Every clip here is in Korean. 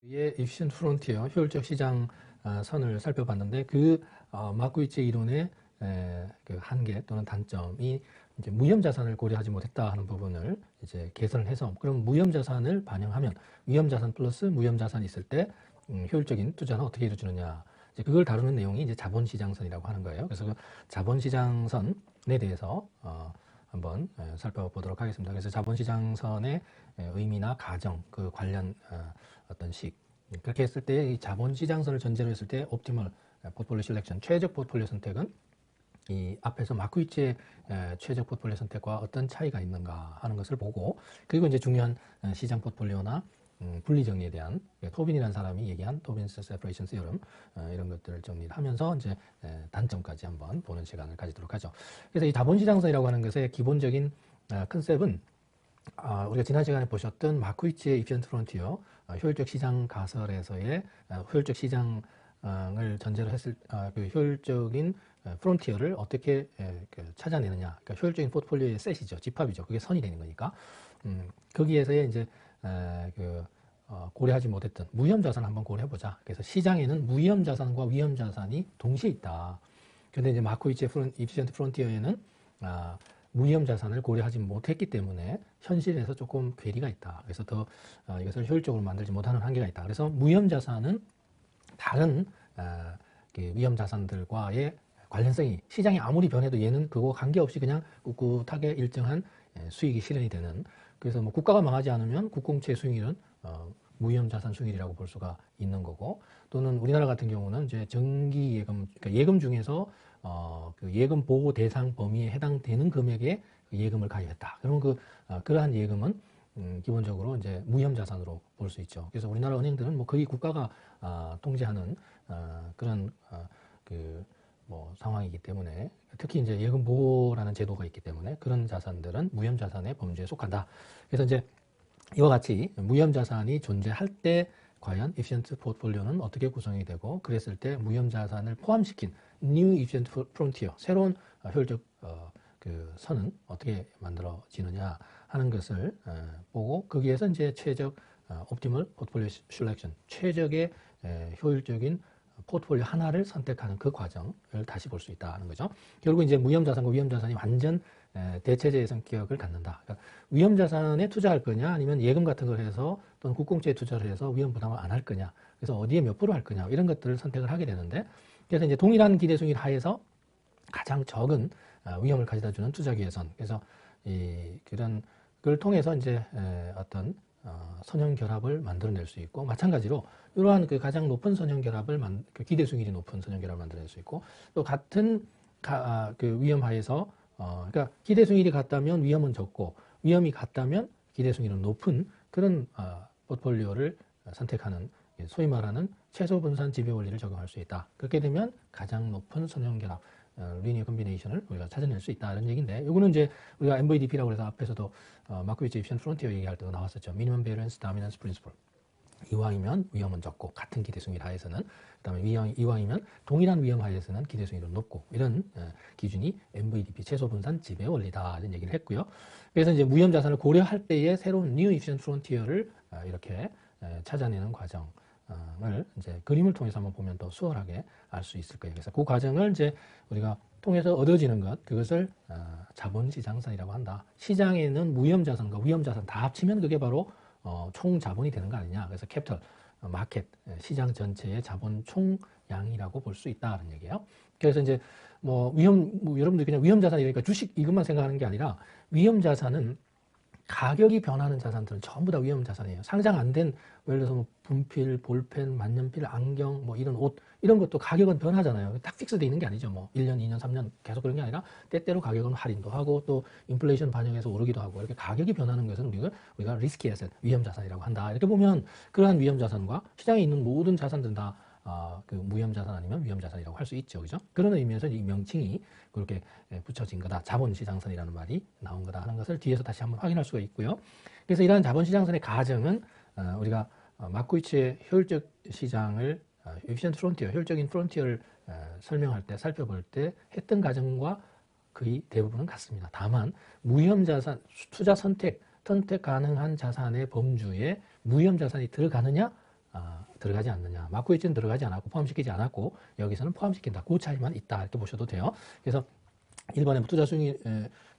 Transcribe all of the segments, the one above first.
의 efficient frontier, 효율적 시장 선을 살펴봤는데 마르코비츠 이론의 그 한계 또는 단점이 이제 무형자산을 고려하지 못했다 하는 부분을 이제 개선을 해서 그럼 무형자산을 반영하면 위험자산 플러스 무형자산이 있을 때 효율적인 투자는 어떻게 이루어지느냐, 이제 그걸 다루는 내용이 이제 자본시장선이라고 하는 거예요. 그래서 그 자본시장선에 대해서 한번 살펴보도록 하겠습니다. 그래서 자본시장선의 의미나 가정, 그 관련 어떤 식, 그렇게 했을 때 이 자본시장선을 전제로 했을 때 옵티멀 포트폴리오 실렉션, 최적 포트폴리오 선택은 이 앞에서 마르코비츠의 최적 포트폴리오 선택과 어떤 차이가 있는가 하는 것을 보고, 그리고 이제 중요한 시장 포트폴리오나 분리정리에 대한 토빈이라는 사람이 얘기한 토빈스 세퍼레이션 시어럼 이런 것들을 정리하면서 이제 단점까지 한번 보는 시간을 가지도록 하죠. 그래서 이 자본시장선이라고 하는 것의 기본적인 컨셉은 우리가 지난 시간에 보셨던 마르코비츠의 이피션트 프론티어, 효율적 시장 가설에서의 효율적 시장을 전제로 했을 그 효율적인 프론티어를 어떻게 찾아내느냐, 그러니까 효율적인 포트폴리오의 셋이죠, 집합이죠. 그게 선이 되는 거니까 거기에서의 이제 고려하지 못했던 무형자산 한번 고려해보자. 그래서 시장에는 무형자산과 위험자산이 동시에 있다. 그런데 이제 마르코비츠의 이피션트 프론티어에는 무위험자산을 고려하지 못했기 때문에 현실에서 조금 괴리가 있다. 그래서 더 이것을 효율적으로 만들지 못하는 한계가 있다. 그래서 무위험자산은 다른 위험자산들과의 관련성이, 시장이 아무리 변해도 얘는 그거 관계없이 그냥 꿋꿋하게 일정한 수익이 실현이 되는, 그래서 뭐 국가가 망하지 않으면 국공채 수익률은 무위험자산 수익이라고 볼 수가 있는 거고, 또는 우리나라 같은 경우는 이제 정기예금, 그러니까 예금 중에서 그 예금 보호 대상 범위에 해당되는 금액의 예금을 가입했다. 그러면 그러한 예금은 기본적으로 이제 무형자산으로 볼 수 있죠. 그래서 우리나라 은행들은 뭐 거의 국가가 통제하는 그런 뭐 상황이기 때문에, 특히 이제 예금 보호라는 제도가 있기 때문에 그런 자산들은 무형자산의 범주에 속한다. 그래서 이제 이와 같이 무형자산이 존재할 때 과연 efficient 포트폴리오는 어떻게 구성이 되고, 그랬을 때 무형자산을 포함시킨 new efficient frontier, 새로운 효율적 선은 어떻게 만들어지느냐 하는 것을 보고, 거기에서 이제 최적 optimal portfolio selection, 최적의 효율적인 포트폴리오 하나를 선택하는 그 과정을 다시 볼 수 있다는 거죠. 결국 이제 무형자산과 위험자산이 완전 대체제의 성격을 갖는다. 그러니까 위험자산에 투자할 거냐, 아니면 예금 같은 걸 해서 또는 국공채에 투자를 해서 위험 부담을 안 할 거냐, 그래서 어디에 몇 프로 할 거냐, 이런 것들을 선택을 하게 되는데, 그래서 이제 동일한 기대수익 하에서 가장 적은 위험을 가져다 주는 투자기회선, 그래서 그런 걸 통해서 이제 어떤 선형 결합을 만들어낼 수 있고, 마찬가지로 이러한 그 가장 높은 선형 결합을 기대 수익률이 높은 선형 결합을 만들어낼 수 있고, 또 같은 그 위험 하에서 그러니까 기대 수익률이 같다면 위험은 적고, 위험이 같다면 기대 수익률은 높은 그런 포트폴리오를 선택하는, 소위 말하는 최소 분산 지배 원리를 적용할 수 있다. 그렇게 되면 가장 높은 선형 결합, 리니어 컴비네이션을 우리가 찾아낼 수 있다, 이런 얘기인데, 이거는 이제 우리가 MVDP라고 해서 앞에서도 마르코비츠 이피션트 프론티어 얘기할 때도 나왔었죠. 미니멈 베리언스 다미넌스 프린시플. 이왕이면 위험은 적고 같은 기대 수익률 하에서는, 그다음에 이왕이면 동일한 위험 하에서는 기대 수익률은 높고, 이런 기준이 MVDP 최소 분산 지배 원리다, 이런 얘기를 했고요. 그래서 이제 무형 자산을 고려할 때의 새로운 뉴 이피션트 프론티어를 이렇게 찾아내는 과정을 이제 그림을 통해서 한번 보면 더 수월하게 알 수 있을 거예요. 그래서 그 과정을 이제 우리가 통해서 얻어지는 것, 그것을 자본시장선이라고 한다. 시장에는 무형자산과 위험자산 다 합치면 그게 바로 총 자본이 되는 거 아니냐. 그래서 캐피털, 마켓, 시장 전체의 자본 총량이라고 볼 수 있다는 얘기예요. 그래서 이제 여러분들 그냥 위험자산이니까 주식 이것만 생각하는 게 아니라, 위험자산은 가격이 변하는 자산들은 전부 다 위험자산이에요. 상장 안 된, 예를 들어서 뭐 분필, 볼펜, 만년필, 안경, 뭐 이런 옷, 이런 것도 가격은 변하잖아요. 딱 픽스되어 있는 게 아니죠. 뭐 1년, 2년, 3년 계속 그런 게 아니라 때때로 가격은 할인도 하고, 또 인플레이션 반영해서 오르기도 하고, 이렇게 가격이 변하는 것은 우리가 리스키 에셋, 위험자산이라고 한다. 이렇게 보면 그러한 위험자산과 시장에 있는 모든 자산들은 다 그 무위험자산 아니면 위험자산이라고 할 수 있죠. 그죠? 그런 의미에서 이 명칭이 그렇게 붙여진 거다. 자본시장선이라는 말이 나온 거다 하는 것을 뒤에서 다시 한번 확인할 수가 있고요. 그래서 이러한 자본시장선의 가정은 우리가 마르코비츠의 효율적 시장을 efficient frontier, 효율적인 프론티어를 설명할 때, 살펴볼 때 했던 가정과 거의 대부분은 같습니다. 다만 무위험자산, 투자 선택 가능한 자산의 범주에 무위험자산이 들어가느냐, 들어가지 않느냐. 마크 웨지는 들어가지 않았고 포함시키지 않았고 여기서는 포함시킨다. 그 차이만 있다 이렇게 보셔도 돼요. 그래서 1번에 투자 수익,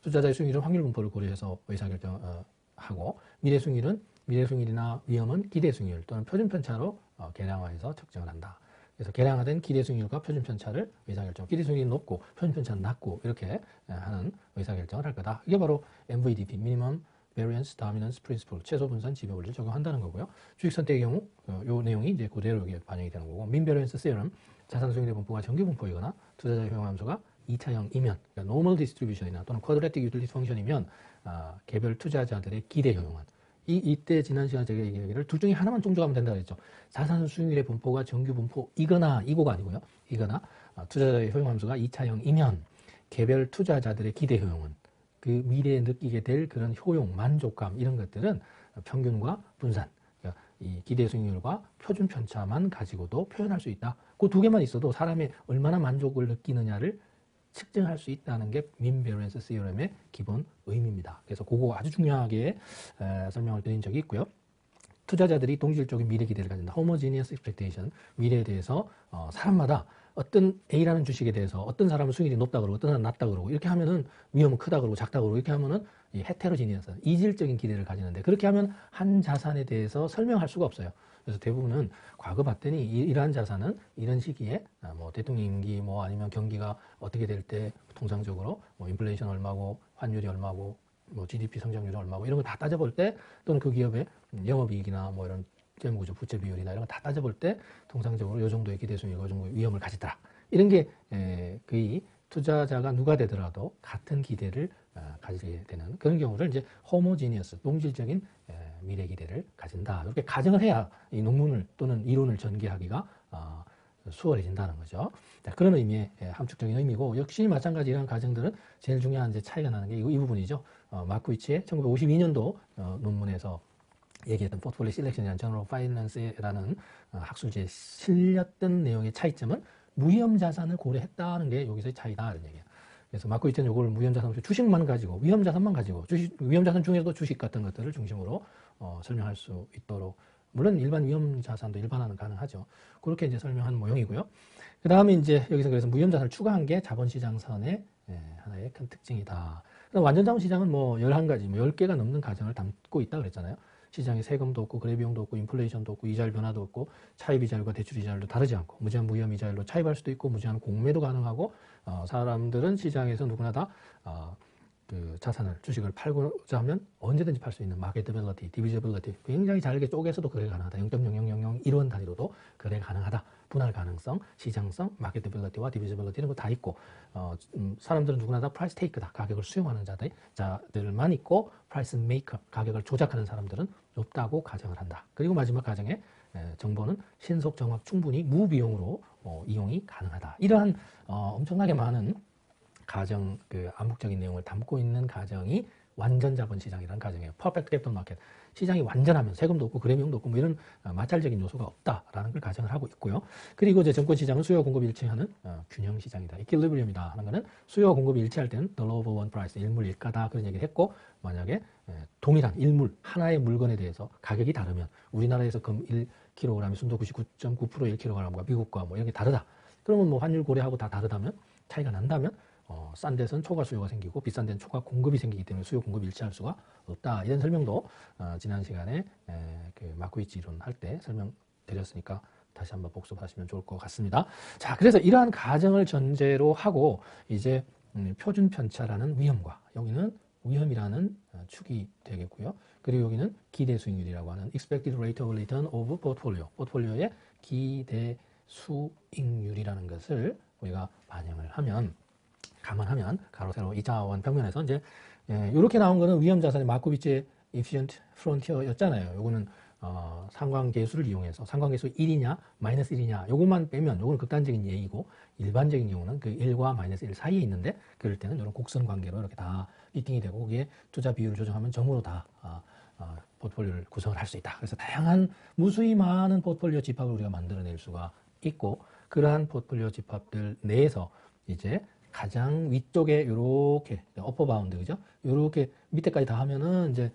투자자의 수익률은 확률 분포를 고려해서 의사결정하고 미래 수익률이나 위험은 기대 수익률 또는 표준 편차로 계량화해서 측정을 한다. 그래서 계량화된 기대 수익률과 표준 편차를 의사결정. 기대 수익률이 높고 표준 편차는 낮고 이렇게 하는 의사결정을 할 거다. 이게 바로 MVDP, Minimum Variance Dominance Principle, 최소 분산 지배 원리를 적용한다는 거고요. 주식 선택의 경우 이 내용이 이제 그대로 여기에 반영이 되는 거고, Mean Variance Theorem, 자산 수익률의 분포가 정규 분포이거나 투자자의 효용 함수가 2차형이면, 그러니까 Normal Distribution이나 또는 Quadratic Utility Function이면 개별 투자자들의 기대 효용은 이때 지난 시간에 제가 얘기하기를 둘 중에 하나만 종족하면 된다고 했죠. 자산 수익률의 분포가 정규 분포이거나 이거가 아니고요. 이거나 투자자의 효용 함수가 2차형이면 개별 투자자들의 기대 효용은 그 미래에 느끼게 될 그런 효용, 만족감 이런 것들은 평균과 분산, 그러니까 이 기대 수익률과 표준 편차만 가지고도 표현할 수 있다. 그 두 개만 있어도 사람이 얼마나 만족을 느끼느냐를 측정할 수 있다는 게 Mean Variance Theorem의 기본 의미입니다. 그래서 그거 아주 중요하게 설명을 드린 적이 있고요. 투자자들이 동질적인 미래 기대를 가진다. Homogeneous Expectation, 미래에 대해서 사람마다 어떤 A라는 주식에 대해서 어떤 사람은 수익률이 높다 그러고 어떤 사람은 낮다 그러고 이렇게 하면은 위험은 크다 그러고 작다 그러고 이렇게 하면은 이 헤테로지니어스, 이질적인 기대를 가지는데 그렇게 하면 한 자산에 대해서 설명할 수가 없어요. 그래서 대부분은 과거 봤더니 이러한 자산은 이런 시기에 뭐 대통령 임기 뭐 아니면 경기가 어떻게 될 때 통상적으로 뭐 인플레이션 얼마고 환율이 얼마고 뭐 GDP 성장률이 얼마고 이런 거 다 따져볼 때 또는 그 기업의 영업이익이나 뭐 이런 재무구조 부채 비율이나 이런 거 다 따져볼 때 통상적으로 이 정도의 기대 수익률, 이 정도의 위험을 가졌다. 이런 게 거의 투자자가 누가 되더라도 같은 기대를 가지게 되는 그런 경우를 이제 호모지니어스, 동질적인 미래 기대를 가진다. 이렇게 가정을 해야 이 논문을 또는 이론을 전개하기가 수월해진다는 거죠. 자, 그런 의미의 함축적인 의미고, 역시 마찬가지 이런 가정들은 제일 중요한 이제 차이가 나는 게 이 부분이죠. 마크위치의 1952년도 논문에서 얘기했던 포트폴리오 실렉션이라는 저널 파이낸스라는 학술지에 실렸던 내용의 차이점은 무위험 자산을 고려했다는 게 여기서의 차이다 이런 얘기예요. 그래서 마크위치는 이걸 무위험 자산, 주식만 가지고 위험 자산만 가지고 위험 자산 중에서도 주식 같은 것들을 중심으로 설명할 수 있도록, 물론 일반 위험 자산도 일반화는 가능하죠. 그렇게 이제 설명한 모형이고요. 그 다음에 이제 여기서 그래서 무위험 자산을 추가한 게 자본시장선의 하나의 큰 특징이다. 완전 자본시장은 뭐 11가지, 뭐 10개가 넘는 가정을 담고 있다 그랬잖아요. 시장에 세금도 없고 거래비용도 없고 인플레이션도 없고 이자율 변화도 없고 차입 이자율과 대출 이자율도 다르지 않고 무제한 무위험 이자율로 차입할 수도 있고 무제한 공매도 가능하고 사람들은 시장에서 누구나 다 그 자산을 주식을 팔고자 하면 언제든지 팔 수 있는 마켓빌리티, 디비저빌리티 굉장히 잘게 쪼개서도 거래 가능하다. 0.0001원 단위로도 거래 가능하다. 분할 가능성, 시장성, 마켓빌리티와 디비저빌리티 이런 거 다 있고 사람들은 누구나 다 프라이스 테이크다. 가격을 수용하는 자들만 있고 프라이스 메이커, 가격을 조작하는 사람들은 없다고 가정을 한다. 그리고 마지막 가정에 정보는 신속, 정확, 충분히 무비용으로 이용이 가능하다. 이러한 엄청나게 많은 가정, 그 암묵적인 내용을 담고 있는 가정이 완전 자본시장이라는 가정이에요. 퍼펙트 캡ιτal 마켓. 시장이 완전하면 세금도 없고 거래비용도 없고 뭐 이런 마찰적인 요소가 없다라는 걸 가정을 하고 있고요. 그리고 이제 증권시장은 수요와 공급이 일치하는 균형 시장이다. 이퀄리브리엄이다 하는 거는 수요와 공급이 일치할 때는 the law of one price, 일물일가다 그런 얘기를 했고, 만약에 동일한 일물 하나의 물건에 대해서 가격이 다르면 우리나라에서 금 1kg이 순도 99.9% 1kg과 미국과 뭐 이런 게 다르다. 그러면 뭐 환율 고려하고 다 다르다면, 차이가 난다면 싼 데서는 초과 수요가 생기고 비싼 데는 초과 공급이 생기기 때문에 수요 공급이 일치할 수가 없다. 이런 설명도 지난 시간에 그 마크위치 이론 할 때 설명드렸으니까 다시 한번 복습하시면 좋을 것 같습니다. 자, 그래서 이러한 가정을 전제로 하고 이제 표준 편차라는 위험과, 여기는 위험이라는 축이 되겠고요. 그리고 여기는 기대 수익률이라고 하는 expected rate of return of portfolio, 포트폴리오의 기대 수익률이라는 것을 우리가 반영을 하면, 감안하면 가로 세로 2차원 평면에서 이제 이렇게 나온 거는 위험 자산의 마코비치의 efficient frontier였잖아요. 요거는 상관계수를 이용해서 상관계수 1이냐 마이너스 1이냐 요것만 빼면 요거는 극단적인 예이고, 일반적인 경우는 그 1과 마이너스 1 사이에 있는데, 그럴 때는 이런 곡선 관계로 이렇게 다 피팅이 되고 거기에 투자 비율을 조정하면 점으로 다 포트폴리오를 구성을 할 수 있다. 그래서 다양한 무수히 많은 포트폴리오 집합을 우리가 만들어낼 수가 있고, 그러한 포트폴리오 집합들 내에서 이제 가장 위쪽에 요렇게 어퍼 바운드, 그죠? 요렇게 밑에까지 다 하면은 이제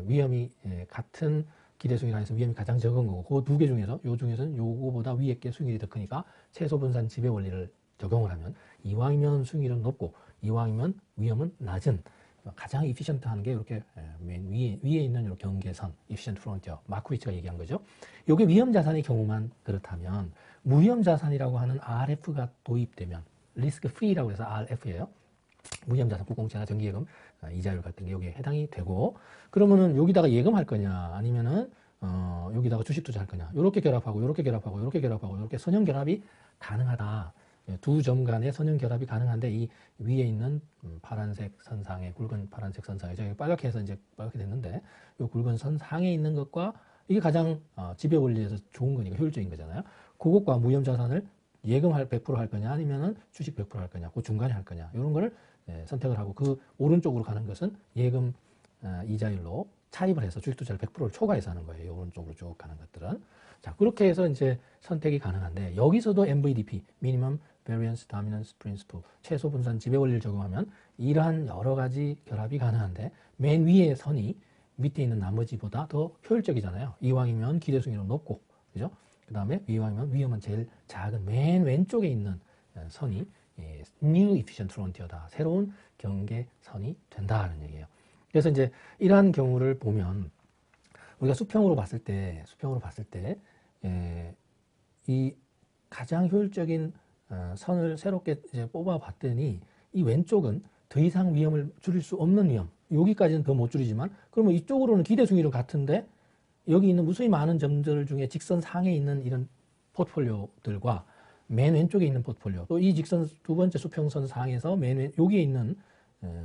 위험이 같은 기대 수익률 하에서 위험이 가장 적은 거고, 그 두 개 중에서 요 중에서는 요거보다 위에 게 수익률이 더 크니까 최소 분산 지배 원리를 적용을 하면 이왕이면 수익률은 높고 이왕이면 위험은 낮은 가장 이피션트한 게 이렇게 맨 위에 있는 이렇게 경계선, 이피션트 프론티어, 마크위츠가 얘기한 거죠. 이게 위험 자산의 경우만 그렇다면 무위험 자산이라고 하는 RF가 도입되면 리스크 프리라고 해서 RF예요. 무위험 자산, 국공채나 정기예금, 이자율 같은 게 여기에 해당이 되고, 그러면은 여기다가 예금할 거냐 아니면은 여기다가 주식 투자할 거냐, 이렇게 결합하고 이렇게 결합하고 이렇게 결합하고 이렇게 선형 결합이 가능하다. 두 점 간의 선형 결합이 가능한데 이 위에 있는 파란색 선상에, 굵은 파란색 선상에, 저기 빨갛게 해서 이제 빨갛게 됐는데 이 굵은 선 상에 있는 것과 이게 가장 지배 원리에서 좋은 거니까 효율적인 거잖아요. 그것과 무위험 자산을 예금할 100%할 거냐 아니면은 주식 100%할 거냐, 그 중간에 할 거냐, 이런 거를 선택을 하고, 그 오른쪽으로 가는 것은 예금 이자율로 차입을 해서 주식 투자를 100%를 초과해서 하는 거예요. 오른쪽으로 쭉 가는 것들은. 자, 그렇게 해서 이제 선택이 가능한데, 여기서도 MVDP, Minimum Variance Dominance Principle, 최소 분산 지배 원리를 적용하면 이러한 여러 가지 결합이 가능한데, 맨 위에 선이 밑에 있는 나머지보다 더 효율적이잖아요. 이왕이면 기대 수익률은 높고, 그죠? 그 다음에 이왕이면 위험은 제일 작은 맨 왼쪽에 있는 선이 New Efficient Frontier다. 새로운 경계선이 된다는 얘기예요. 그래서 이제 이러한 경우를 보면 우리가 수평으로 봤을 때 이 가장 효율적인 선을 새롭게 이제 뽑아봤더니 이 왼쪽은 더 이상 위험을 줄일 수 없는 위험. 여기까지는 더 못 줄이지만, 그러면 이쪽으로는 기대 수익률은 같은데 여기 있는 무수히 많은 점들 중에 직선 상에 있는 이런 포트폴리오들과 맨 왼쪽에 있는 포트폴리오, 또 이 직선 두 번째 수평선 상에서 여기에 있는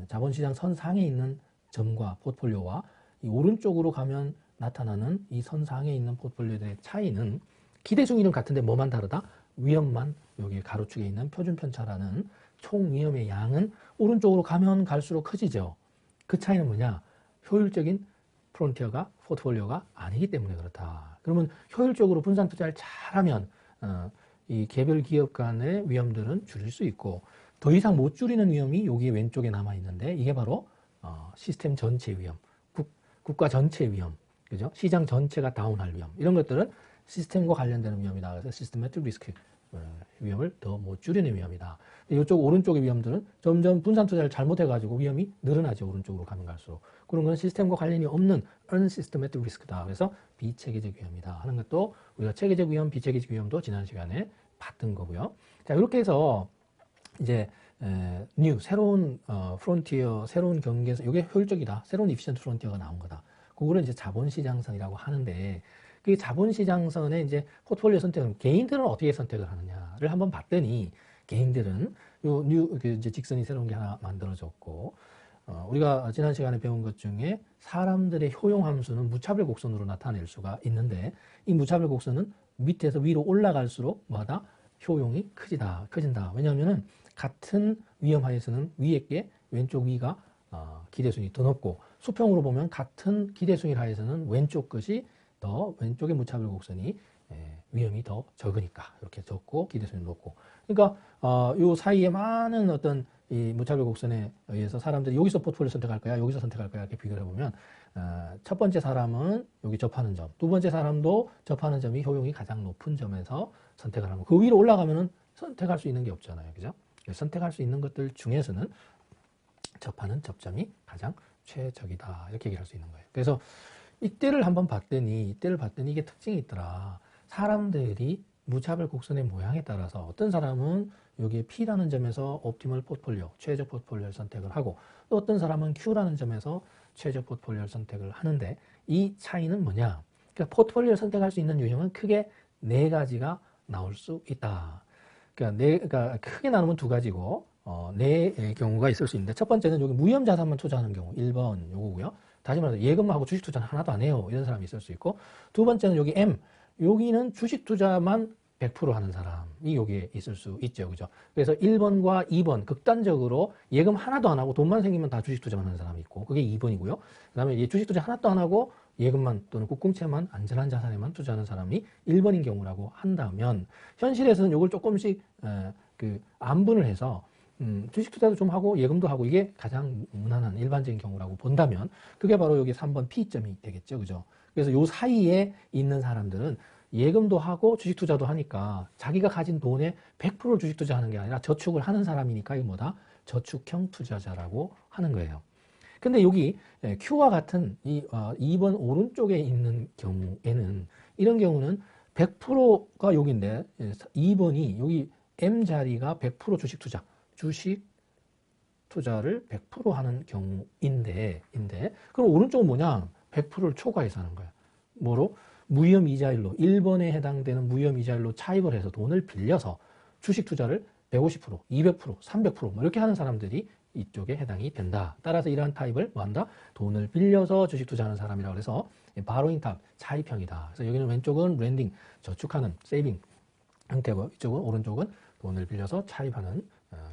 자본시장 선 상에 있는 점과 포트폴리오와 이 오른쪽으로 가면 나타나는 이 선 상에 있는 포트폴리오들의 차이는 기대 수익률은 같은데 뭐만 다르다? 위험만 여기 가로축에 있는 표준 편차라는 총 위험의 양은 오른쪽으로 가면 갈수록 커지죠. 그 차이는 뭐냐? 효율적인 프론티어가, 포트폴리오가 아니기 때문에 그렇다. 그러면 효율적으로 분산 투자를 잘하면 이 개별 기업 간의 위험들은 줄일 수 있고, 더 이상 못 줄이는 위험이 여기 왼쪽에 남아 있는데 이게 바로 시스템 전체 위험, 국가 전체 위험, 그죠? 시장 전체가 다운할 위험, 이런 것들은 시스템과 관련되는 위험이다. 그래서 시스테매틱 리스크, 위험을 더 못 줄이는 위험이다. 이쪽 오른쪽의 위험들은 점점 분산 투자를 잘못해가지고 위험이 늘어나죠. 오른쪽으로 가면 갈수록. 그런 건 시스템과 관련이 없는 unsystematic risk다. 그래서 비체계적 위험이다 하는 것도, 우리가 체계적 위험, 비체계적 위험도 지난 시간에 봤던 거고요. 자, 이렇게 해서 이제 새로운 프론티어, 새로운 경계에서 이게 효율적이다, 새로운 이피션트 프론티어가 나온 거다. 그거를 이제 자본시장선이라고 하는데, 그 자본시장선의 이제 포트폴리오 선택은 개인들은 어떻게 선택을 하느냐를 한번 봤더니, 개인들은 이제 직선이 새로운 게 하나 만들어졌고, 우리가 지난 시간에 배운 것 중에 사람들의 효용 함수는 무차별 곡선으로 나타낼 수가 있는데, 이 무차별 곡선은 밑에서 위로 올라갈수록 뭐다? 효용이 커진다. 왜냐하면은 같은 위험 하에서는 위에 게 왼쪽 위가 기대 수익이 더 높고, 수평으로 보면 같은 기대 수익 하에서는 왼쪽 것이 더, 왼쪽의 무차별 곡선이 위험이 더 적으니까 이렇게 적고 기대 수익이 높고, 그러니까 요 사이에 많은 어떤 이 무차별 곡선에 의해서 사람들이 여기서 포트폴리오 선택할 거야, 여기서 선택할 거야, 이렇게 비교를 해보면 첫 번째 사람은 여기 접하는 점, 두 번째 사람도 접하는 점이 효용이 가장 높은 점에서 선택을 하고, 그 위로 올라가면은 선택할 수 있는 게 없잖아요, 그죠? 선택할 수 있는 것들 중에서는 접하는 접점이 가장 최적이다, 이렇게 얘기를 할 수 있는 거예요. 그래서 이때를 봤더니 이게 특징이 있더라. 사람들이 무차별 곡선의 모양에 따라서 어떤 사람은 여기에 P라는 점에서 옵티멀 포트폴리오, 최적 포트폴리오를 선택을 하고, 또 어떤 사람은 Q라는 점에서 최적 포트폴리오를 선택을 하는데, 이 차이는 뭐냐? 그러니까 포트폴리오를 선택할 수 있는 유형은 크게 네 가지가 나올 수 있다. 그러니까 크게 나누면 두 가지고 네 경우가 있을 수 있는데, 첫 번째는 여기 무위험 자산만 투자하는 경우, 1번 요거고요. 다시 말해서 예금하고 주식 투자는 하나도 안 해요, 이런 사람이 있을 수 있고, 두 번째는 여기 M, 여기는 주식 투자만 100% 하는 사람이 여기에 있을 수 있죠, 그죠? 그래서 1번과 2번 극단적으로 예금 하나도 안 하고 돈만 생기면 다 주식 투자만 하는 사람이 있고, 그게 2번이고요. 그 다음에 주식 투자 하나도 안 하고 예금만 또는 국공채만, 안전한 자산에만 투자하는 사람이 1번인 경우라고 한다면, 현실에서는 이걸 조금씩 안분을 해서 주식 투자도 좀 하고 예금도 하고, 이게 가장 무난한 일반적인 경우라고 본다면 그게 바로 여기 3번 P점이 되겠죠, 그죠? 그래서 요 사이에 있는 사람들은 예금도 하고 주식 투자도 하니까 자기가 가진 돈의 100%를 주식 투자하는 게 아니라 저축을 하는 사람이니까 이거 뭐다? 저축형 투자자라고 하는 거예요. 근데 여기 Q와 같은 이 2번 오른쪽에 있는 경우에는 이런 경우는 100%가 여기인데 2번이 여기 M 자리가 100% 주식 투자를 100% 하는 경우인데 그럼 오른쪽은 뭐냐? 100%를 초과해서 하는 거야. 뭐로? 무위험 이자율로 1번에 해당되는 무위험 이자율로 차입을 해서 돈을 빌려서 주식 투자를 150%, 200%, 300% 뭐 이렇게 하는 사람들이 이쪽에 해당이 된다. 따라서 이러한 타입을 뭐 한다? 돈을 빌려서 주식 투자하는 사람이라고 해서 바로잉 타입, 차입형이다. 그래서 여기는 왼쪽은 랜딩, 저축하는, 세이빙 형태고 이쪽은 오른쪽은 돈을 빌려서 차입하는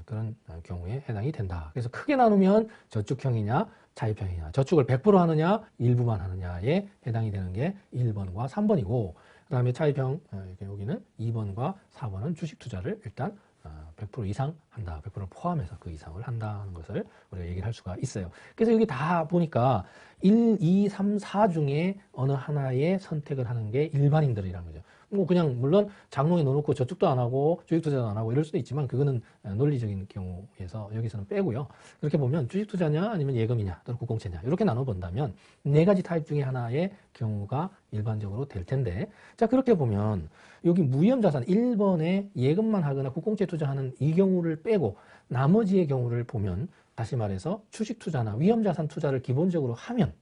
그런 경우에 해당이 된다. 그래서 크게 나누면 저축형이냐 차입형이냐, 저축을 100% 하느냐 일부만 하느냐에 해당이 되는 게 1번과 3번이고 그 다음에 차입형 여기는 2번과 4번은 주식 투자를 일단 100% 이상 한다. 100% 포함해서 그 이상을 한다는 것을 우리가 얘기를 할 수가 있어요. 그래서 여기 다 보니까 1, 2, 3, 4 중에 어느 하나의 선택을 하는 게 일반인들이라는 거죠. 뭐 그냥 물론 장롱에 넣어놓고 저축도 안 하고 주식 투자도 안 하고 이럴 수도 있지만 그거는 논리적인 경우에서 여기서는 빼고요. 그렇게 보면 주식 투자냐 아니면 예금이냐 또는 국공채냐 이렇게 나눠 본다면 네 가지 타입 중에 하나의 경우가 일반적으로 될 텐데 자 그렇게 보면 여기 무위험 자산 1번에 예금만 하거나 국공채 투자하는 이 경우를 빼고 나머지의 경우를 보면 다시 말해서 주식 투자나 위험 자산 투자를 기본적으로 하면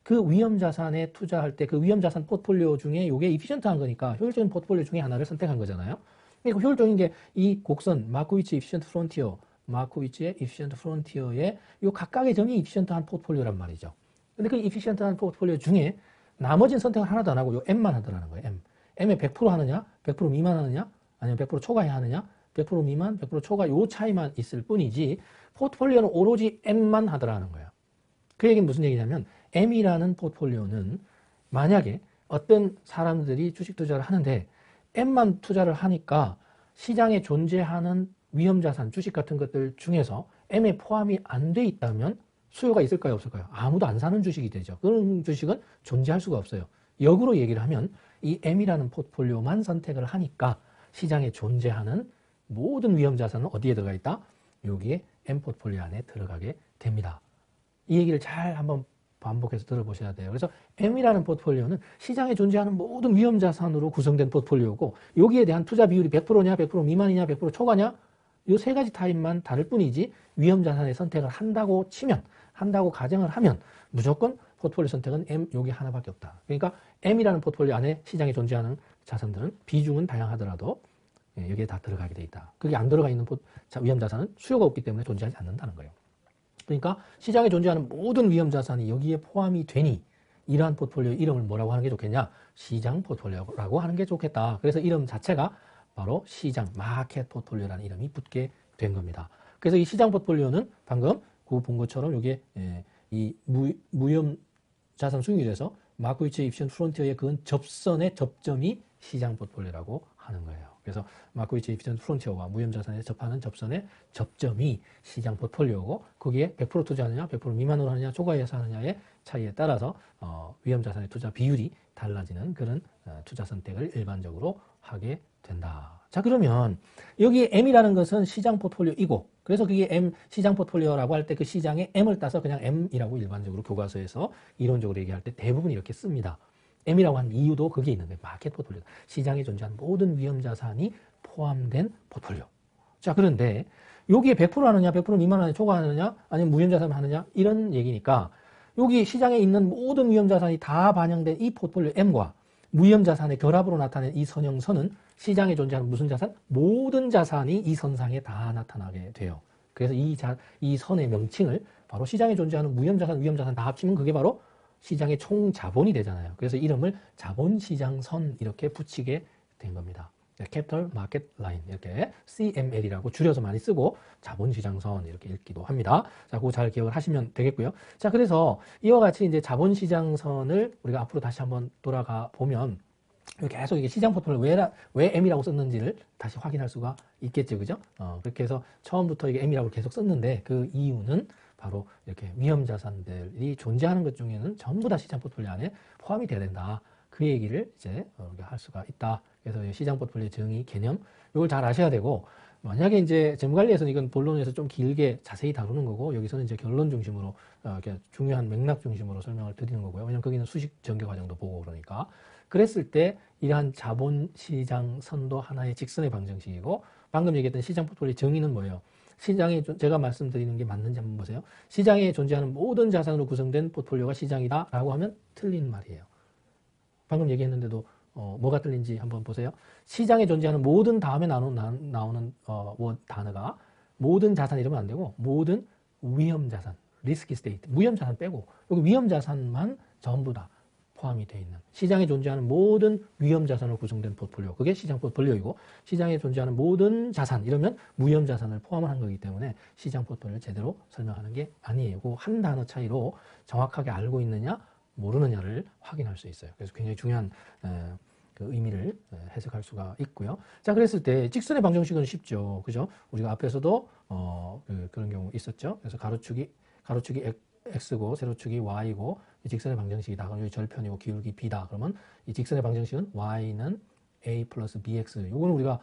그 위험 자산에 투자할 때 그 위험 자산 포트폴리오 중에 이게 이피션트한 거니까 효율적인 포트폴리오 중에 하나를 선택한 거잖아요. 그러니까 효율적인 게 이 곡선 마코비치 이피션트 프론티어, 마코비치의 이피션트 프론티어의 이 각각의 점이 이피션트한 포트폴리오란 말이죠. 근데 그 이피션트한 포트폴리오 중에 나머지는 선택을 하나도 안 하고 요 M만 하더라는 거예요. M에 100% 하느냐, 100% 미만 하느냐, 아니면 100% 초과해 하느냐, 100% 미만, 100% 초과 요 차이만 있을 뿐이지 포트폴리오는 오로지 M만 하더라는 거예요. 그 얘기는 무슨 얘기냐면 M이라는 포트폴리오는 만약에 어떤 사람들이 주식 투자를 하는데 M만 투자를 하니까 시장에 존재하는 위험자산, 주식 같은 것들 중에서 M에 포함이 안 돼 있다면 수요가 있을까요? 없을까요? 아무도 안 사는 주식이 되죠. 그런 주식은 존재할 수가 없어요. 역으로 얘기를 하면 이 M이라는 포트폴리오만 선택을 하니까 시장에 존재하는 모든 위험자산은 어디에 들어가 있다? 여기에 M 포트폴리오 안에 들어가게 됩니다. 이 얘기를 잘 한번 반복해서 들어보셔야 돼요. 그래서 M이라는 포트폴리오는 시장에 존재하는 모든 위험자산으로 구성된 포트폴리오고 여기에 대한 투자 비율이 100%냐, 100% 미만이냐, 100% 초과냐 이 세 가지 타입만 다를 뿐이지 위험자산의 선택을 한다고 치면, 한다고 가정을 하면 무조건 포트폴리오 선택은 M 여기 하나밖에 없다. 그러니까 M이라는 포트폴리오 안에 시장에 존재하는 자산들은 비중은 다양하더라도 여기에 다 들어가게 돼 있다. 그게 안 들어가 있는 위험자산은 수요가 없기 때문에 존재하지 않는다는 거예요. 그러니까 시장에 존재하는 모든 위험자산이 여기에 포함이 되니 이러한 포트폴리오 이름을 뭐라고 하는 게 좋겠냐? 시장 포트폴리오라고 하는 게 좋겠다. 그래서 이름 자체가 바로 시장, 마켓 포트폴리오라는 이름이 붙게 된 겁니다. 그래서 이 시장 포트폴리오는 방금 그 본 것처럼 이게 이 무위험 자산 수익률에서 마코비치 이피션트 프론티어의 그 접선의 접점이 시장 포트폴리오라고 하는 거예요. 그래서 마코비치 이피션트 프론티어와 무위험 자산에 접하는 접선의 접점이 시장 포트폴리오고 거기에 100% 투자하느냐, 100% 미만으로 하느냐, 초과해서 하느냐의 차이에 따라서 위험 자산의 투자 비율이 달라지는 그런 투자 선택을 일반적으로 하게 된다. 자, 그러면 여기 M이라는 것은 시장 포트폴리오이고 그래서 그게 M 시장 포트폴리오라고 할 때 그 시장에 M을 따서 그냥 M이라고 일반적으로 교과서에서 이론적으로 얘기할 때 대부분 이렇게 씁니다. M이라고 한 이유도 거기에 있는 거예요. 마켓 포트폴리오. 시장에 존재하는 모든 위험 자산이 포함된 포트폴리오. 자, 그런데 여기에 100% 하느냐, 100% 미만 하느냐, 초과하느냐, 아니면 무위험 자산 하느냐 이런 얘기니까 여기 시장에 있는 모든 위험 자산이 다 반영된 이 포트폴리오 M과 무위험 자산의 결합으로 나타낸 이 선형선은 시장에 존재하는 무슨 자산? 모든 자산이 이 선상에 다 나타나게 돼요. 그래서 이 선의 명칭을 바로 시장에 존재하는 무위험 자산, 위험 자산 다 합치면 그게 바로 시장의 총 자본이 되잖아요. 그래서 이름을 자본시장선 이렇게 붙이게 된 겁니다. 캐피털 마켓 라인 이렇게 CML이라고 줄여서 많이 쓰고 자본시장선 이렇게 읽기도 합니다. 자, 그거 잘 기억을 하시면 되겠고요. 자, 그래서 이와 같이 이제 자본시장선을 우리가 앞으로 다시 한번 돌아가 보면 계속 이게 시장 포트폴리오 왜 M이라고 썼는지를 다시 확인할 수가 있겠죠, 그죠? 그렇게 해서 처음부터 이게 M이라고 계속 썼는데 그 이유는 바로 이렇게 위험 자산들이 존재하는 것 중에는 전부 다 시장 포트폴리오 안에 포함이 돼야 된다. 그 얘기를 이제 우리가 할 수가 있다. 그래서 시장 포트폴리오 정의, 개념, 이걸 잘 아셔야 되고, 만약에 이제 재무관리에서는 이건 본론에서 좀 길게 자세히 다루는 거고, 여기서는 이제 결론 중심으로, 이렇게 중요한 맥락 중심으로 설명을 드리는 거고요. 왜냐면 거기는 수식 전개 과정도 보고 그러니까. 그랬을 때 이러한 자본시장 선도 하나의 직선의 방정식이고, 방금 얘기했던 시장 포트폴리오 정의는 뭐예요? 시장에, 제가 말씀드리는 게 맞는지 한번 보세요. 시장에 존재하는 모든 자산으로 구성된 포트폴리오가 시장이다 라고 하면 틀린 말이에요. 방금 얘기했는데도 뭐가 틀린지 한번 보세요. 시장에 존재하는 모든 다음에 나오는 단어가 모든 자산 이러면 안 되고 모든 위험 자산, 리스키 스테이트, 무위험 자산 빼고 여기 위험 자산만 전부 다 포함이 되어 있는 시장에 존재하는 모든 위험 자산으로 구성된 포트폴리오, 그게 시장 포트폴리오이고 시장에 존재하는 모든 자산 이러면 무위험 자산을 포함을 한 거기 때문에 시장 포트폴리오를 제대로 설명하는 게 아니에요. 그 한 단어 차이로 정확하게 알고 있느냐 모르느냐를 확인할 수 있어요. 그래서 굉장히 중요한 그 의미를 해석할 수가 있고요. 자, 그랬을 때 직선의 방정식은 쉽죠. 그죠? 우리가 앞에서도 그런 경우 있었죠. 그래서 가로축이 x고 세로축이 y고 직선의 방정식이다. 그럼 여기 절편이고 기울기 b다. 그러면 이 직선의 방정식은 y는 a 플러스 bx. 요거는 우리가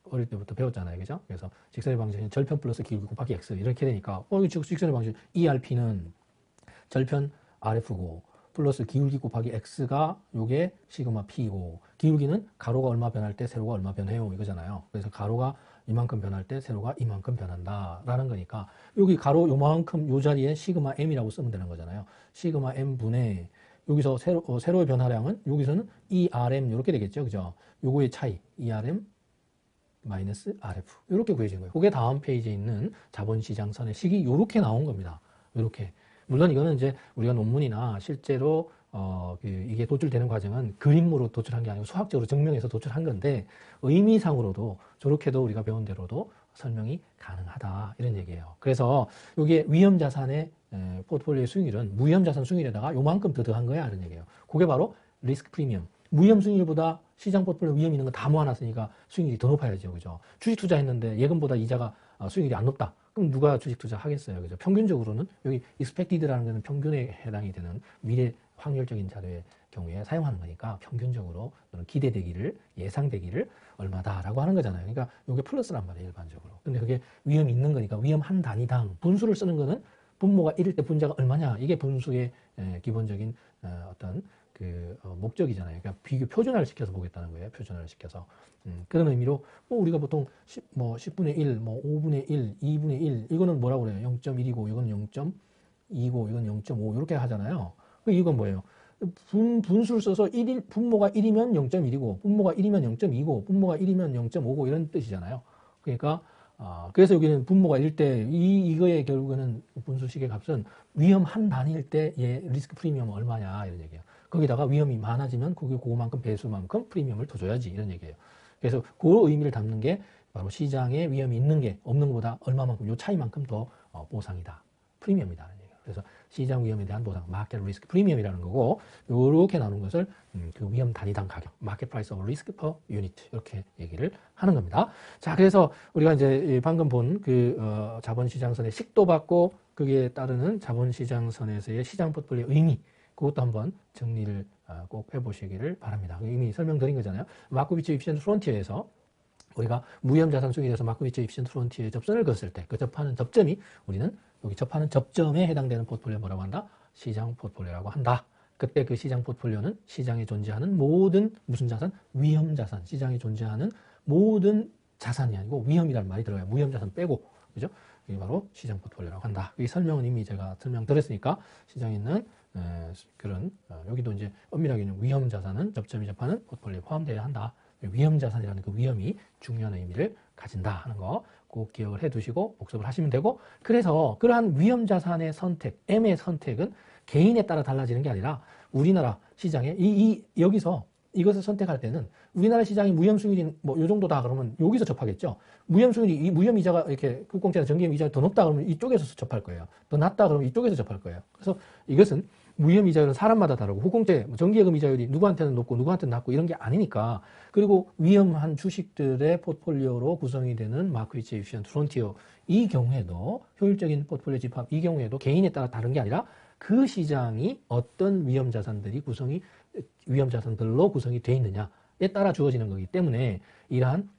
어릴 때부터 배웠잖아요. 그죠? 그래서 직선의 방정식은 절편 플러스 기울기 곱하기 x 이렇게 되니까 이거 직선의 방정식 ERP는 절편 RF고 플러스 기울기 곱하기 X가 요게 시그마 P고 기울기는 가로가 얼마 변할 때 세로가 얼마 변해요 이거잖아요. 그래서 가로가 이만큼 변할 때 세로가 이만큼 변한다 라는 거니까 여기 가로 요만큼 요 자리에 시그마 M이라고 쓰면 되는 거잖아요. 시그마 M 분의 여기서 세로의 변화량은 여기서는 ERM 이렇게 되겠죠. 그죠? 요거의 차이 ERM 마이너스 RF 이렇게 구해진 거예요. 그게 다음 페이지에 있는 자본시장선의 식이 이렇게 나온 겁니다. 이렇게. 물론 이거는 이제 우리가 논문이나 실제로 이게 도출되는 과정은 그림으로 도출한 게 아니고 수학적으로 증명해서 도출한 건데 의미상으로도 저렇게도 우리가 배운 대로도 설명이 가능하다 이런 얘기예요. 그래서 이게 위험자산의 포트폴리오의 수익률은 무위험자산 수익률에다가 요만큼 더 더한 거야 이런 얘기예요. 그게 바로 리스크 프리미엄. 무위험 수익률보다 시장 포트폴리오 위험 있는 거 다 모아놨으니까 수익률이 더 높아야죠. 그죠? 주식 투자했는데 예금보다 이자가 수익률이 안 높다. 그럼 누가 주식 투자 하겠어요? 그죠? 평균적으로는 여기 expected라는 것은 평균에 해당이 되는 미래 확률적인 자료의 경우에 사용하는 거니까 평균적으로 기대되기를 예상되기를 얼마다라고 하는 거잖아요. 그러니까 이게 플러스란 말이에요, 일반적으로. 근데 그게 위험이 있는 거니까 위험 한 단위당 분수를 쓰는 거는 분모가 1일 때 분자가 얼마냐 이게 분수의 기본적인 어떤 목적이잖아요. 그러니까 비교 표준화를 시켜서 보겠다는 거예요. 표준화를 시켜서. 그런 의미로 우리가 보통 10분의 1, 5분의 1, 2분의 1 이거는 뭐라고 그래요? 0.1이고 이건 0.2고 이건 0.5 이렇게 하잖아요. 그 이유가 뭐예요? 분수를 써서 분모가 1이면 0.1이고 분모가 1이면 0.2고 분모가 1이면 0.5고 이런 뜻이잖아요. 그러니까 그래서 여기는 분모가 1일 때 이거의 결국에는 분수식의 값은 위험 한 단위일 때의 리스크 프리미엄 얼마냐 이런 얘기예요. 거기다가 위험이 많아지면 그거만큼 배수만큼 프리미엄을 더 줘야지 이런 얘기예요. 그래서 그 의미를 담는 게 바로 시장에 위험이 있는 게 없는 것보다 얼마만큼 요 차이만큼 더 보상이다. 프리미엄이다. 그래서 시장 위험에 대한 보상, 마켓 리스크 프리미엄이라는 거고 요렇게 나누는 것을 그 위험 단위당 가격, 마켓 프라이스 오브 리스크 퍼 유니트 이렇게 얘기를 하는 겁니다. 자, 그래서 우리가 이제 방금 본 자본시장선의 식도 받고 거기에 따르는 자본시장선에서의 시장 포트폴리오 의미 그것도 한번 정리를 꼭 해보시기를 바랍니다. 이미 설명드린 거잖아요. 마코비치 이피션트 프론티어에서 우리가 무위험자산 수익에 대해서 마코비치 이피션트 프론티어에 접선을 그었을 때 그 접하는 접점이 우리는 여기 접하는 접점에 해당되는 포트폴리오 뭐라고 한다? 시장 포트폴리오라고 한다. 그때 그 시장 포트폴리오는 시장에 존재하는 모든 무슨 자산? 위험자산. 시장에 존재하는 모든 자산이 아니고 위험이라는 말이 들어가요. 무위험자산 빼고. 그죠? 이게 바로 시장 포트폴리오라고 한다. 이 설명은 이미 제가 설명드렸으니까 시장에 있는 그런 여기도 이제 엄밀하게 위험 자산은 접점이 접하는 포트폴리오에 포함되어야 한다. 위험 자산이라는 그 위험이 중요한 의미를 가진다 하는 거 꼭 기억을 해두시고 복습을 하시면 되고 그래서 그러한 위험 자산의 선택, M의 선택은 개인에 따라 달라지는 게 아니라 우리나라 시장에 여기서 이것을 선택할 때는 우리나라 시장이 무위험 수익률이 요 정도다 그러면 여기서 접하겠죠. 무위험 수익률이 무위험 이자가 이렇게 국공채나 정기금 이자가 더 높다 그러면 이쪽에서 접할 거예요. 더 낮다 그러면 이쪽에서 접할 거예요. 그래서 이것은 무위험 이자율은 사람마다 다르고 호공채, 정기예금 이자율이 누구한테는 높고 누구한테는 낮고 이런 게 아니니까. 그리고 위험한 주식들의 포트폴리오로 구성이 되는 마크리치 에피션트 프론티어 이 경우에도 효율적인 포트폴리오 집합 이 경우에도 개인에 따라 다른 게 아니라 그 시장이 어떤 위험 자산들로 구성이 되어 있느냐에 따라 주어지는 거기 때문에 이러한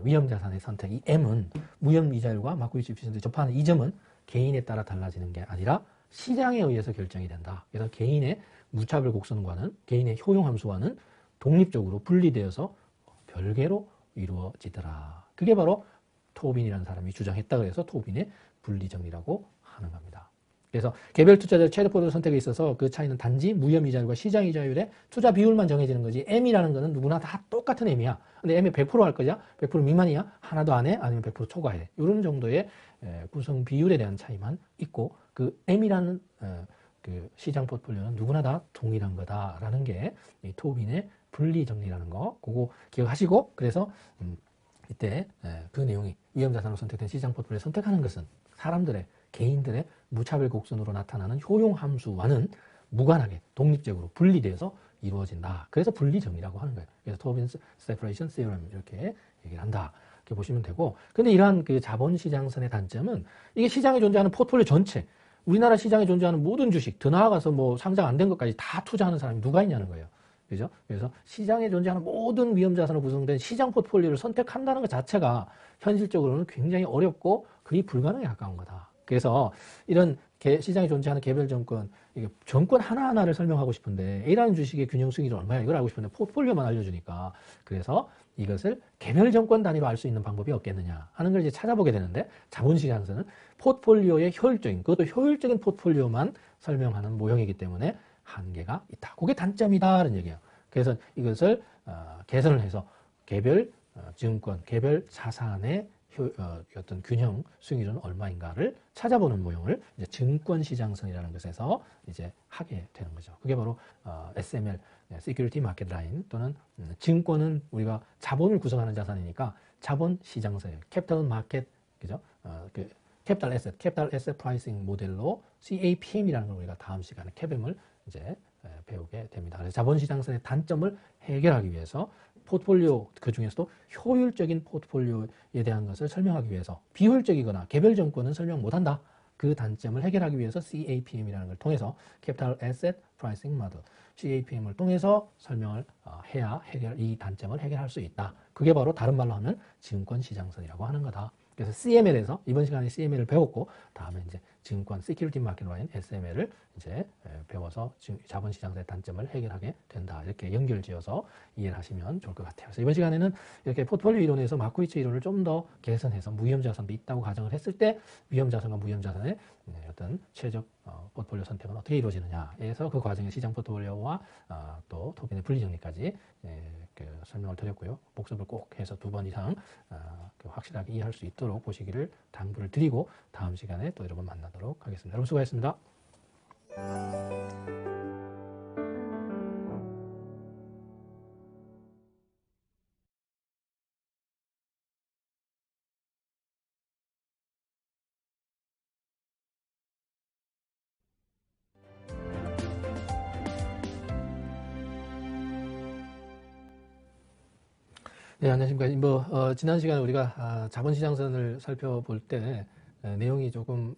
위험 자산의 선택, 이 M은 무위험 이자율과 마크리치 에피션트에 접하는 이 점은 개인에 따라 달라지는 게 아니라 시장에 의해서 결정이 된다. 그래서 개인의 무차별 곡선과는 개인의 효용 함수와는 독립적으로 분리되어서 별개로 이루어지더라. 그게 바로 토빈이라는 사람이 주장했다. 그래서 토빈의 분리정리라고 하는 겁니다. 그래서 개별 투자자의 최대 포트폴리오 선택에 있어서 그 차이는 단지 무위험 이자율과 시장 이자율의 투자 비율만 정해지는 거지 M이라는 거는 누구나 다 똑같은 M이야. 근데 M이 100%할 거냐? 100% 미만이야? 하나도 안 해? 아니면 100% 초과해? 이런 정도의 구성 비율에 대한 차이만 있고 그 M이라는 그 시장 포트폴리오는 누구나 다 동일한 거다라는 게 이 토빈의 분리 정리라는 거 그거 기억하시고 그래서 이때 그 내용이 위험 자산으로 선택된 시장 포트폴리오 선택하는 것은 사람들의 개인들의 무차별 곡선으로 나타나는 효용 함수와는 무관하게 독립적으로 분리돼서 이루어진다. 그래서 분리 정리라고 하는 거예요. 그래서 토빈스 세퍼레이션 시어럼 이렇게 얘기를 한다. 이렇게 보시면 되고 근데 이러한 그 자본시장선의 단점은 이게 시장에 존재하는 포트폴리오 전체 우리나라 시장에 존재하는 모든 주식 더 나아가서 뭐 상장 안 된 것까지 다 투자하는 사람이 누가 있냐는 거예요. 그죠? 그래서 시장에 존재하는 모든 위험 자산으로 구성된 시장 포트폴리오를 선택한다는 것 자체가 현실적으로는 굉장히 어렵고 거의 불가능에 가까운 거다. 그래서 이런 시장에 존재하는 개별 정권, 이게 정권 하나하나를 설명하고 싶은데 A라는 주식의 균형 수익률이 얼마야? 이걸 알고 싶은데 포트폴리오만 알려주니까 그래서 이것을 개별 정권 단위로 알 수 있는 방법이 없겠느냐 하는 걸 이제 찾아보게 되는데 자본시장에서는 포트폴리오의 효율적인, 그것도 효율적인 포트폴리오만 설명하는 모형이기 때문에 한계가 있다. 그게 단점이다라는 얘기예요. 그래서 이것을 개선을 해서 개별 증권, 개별 자산의 어떤 균형 수익률은 얼마인가를 찾아보는 모형을 이제 증권시장선이라는 것에서 이제 하게 되는 거죠. 그게 바로 SML, Security Market Line 또는 증권은 우리가 자본을 구성하는 자산이니까 자본시장선, Capital Market, 그죠? 그 Capital Asset Pricing 모델로 CAPM이라는 걸 우리가 다음 시간에 CAPM을 이제 배우게 됩니다. 그래서 자본시장선의 단점을 해결하기 위해서 포트폴리오 그 중에서도 효율적인 포트폴리오에 대한 것을 설명하기 위해서 비효율적이거나 개별 정권은 설명 못한다. 그 단점을 해결하기 위해서 CAPM이라는 걸 통해서 Capital Asset Pricing Model, CAPM을 통해서 설명을 해야 이 단점을 해결할 수 있다. 그게 바로 다른 말로 하면 증권시장선이라고 하는 거다. 그래서 CML에서 이번 시간에 CML을 배웠고 다음에 이제 증권 Security Market Line SML을 이제 배워서 자본시장의 단점을 해결하게 된다. 이렇게 연결지어서 이해를 하시면 좋을 것 같아요. 그래서 이번 시간에는 이렇게 포트폴리오 이론에서 마코이츠 이론을 좀 더 개선해서 무위험 자산도 있다고 가정을 했을 때 위험 자산과 무위험 자산의 어떤 최적 포트폴리오 선택은 어떻게 이루어지느냐에서 그 과정의 시장 포트폴리오와 또 토빈의 분리정리까지 그 설명을 드렸고요. 복습을 꼭 해서 2번 이상 그 확실하게 이해할 수 있도록 보시기를 당부를 드리고 다음 시간에 또 여러분 만나도록 하겠습니다. 여러분 수고하셨습니다. 네, 안녕하십니까. 지난 시간에 우리가 자본시장선을 살펴볼 때 내용이 조금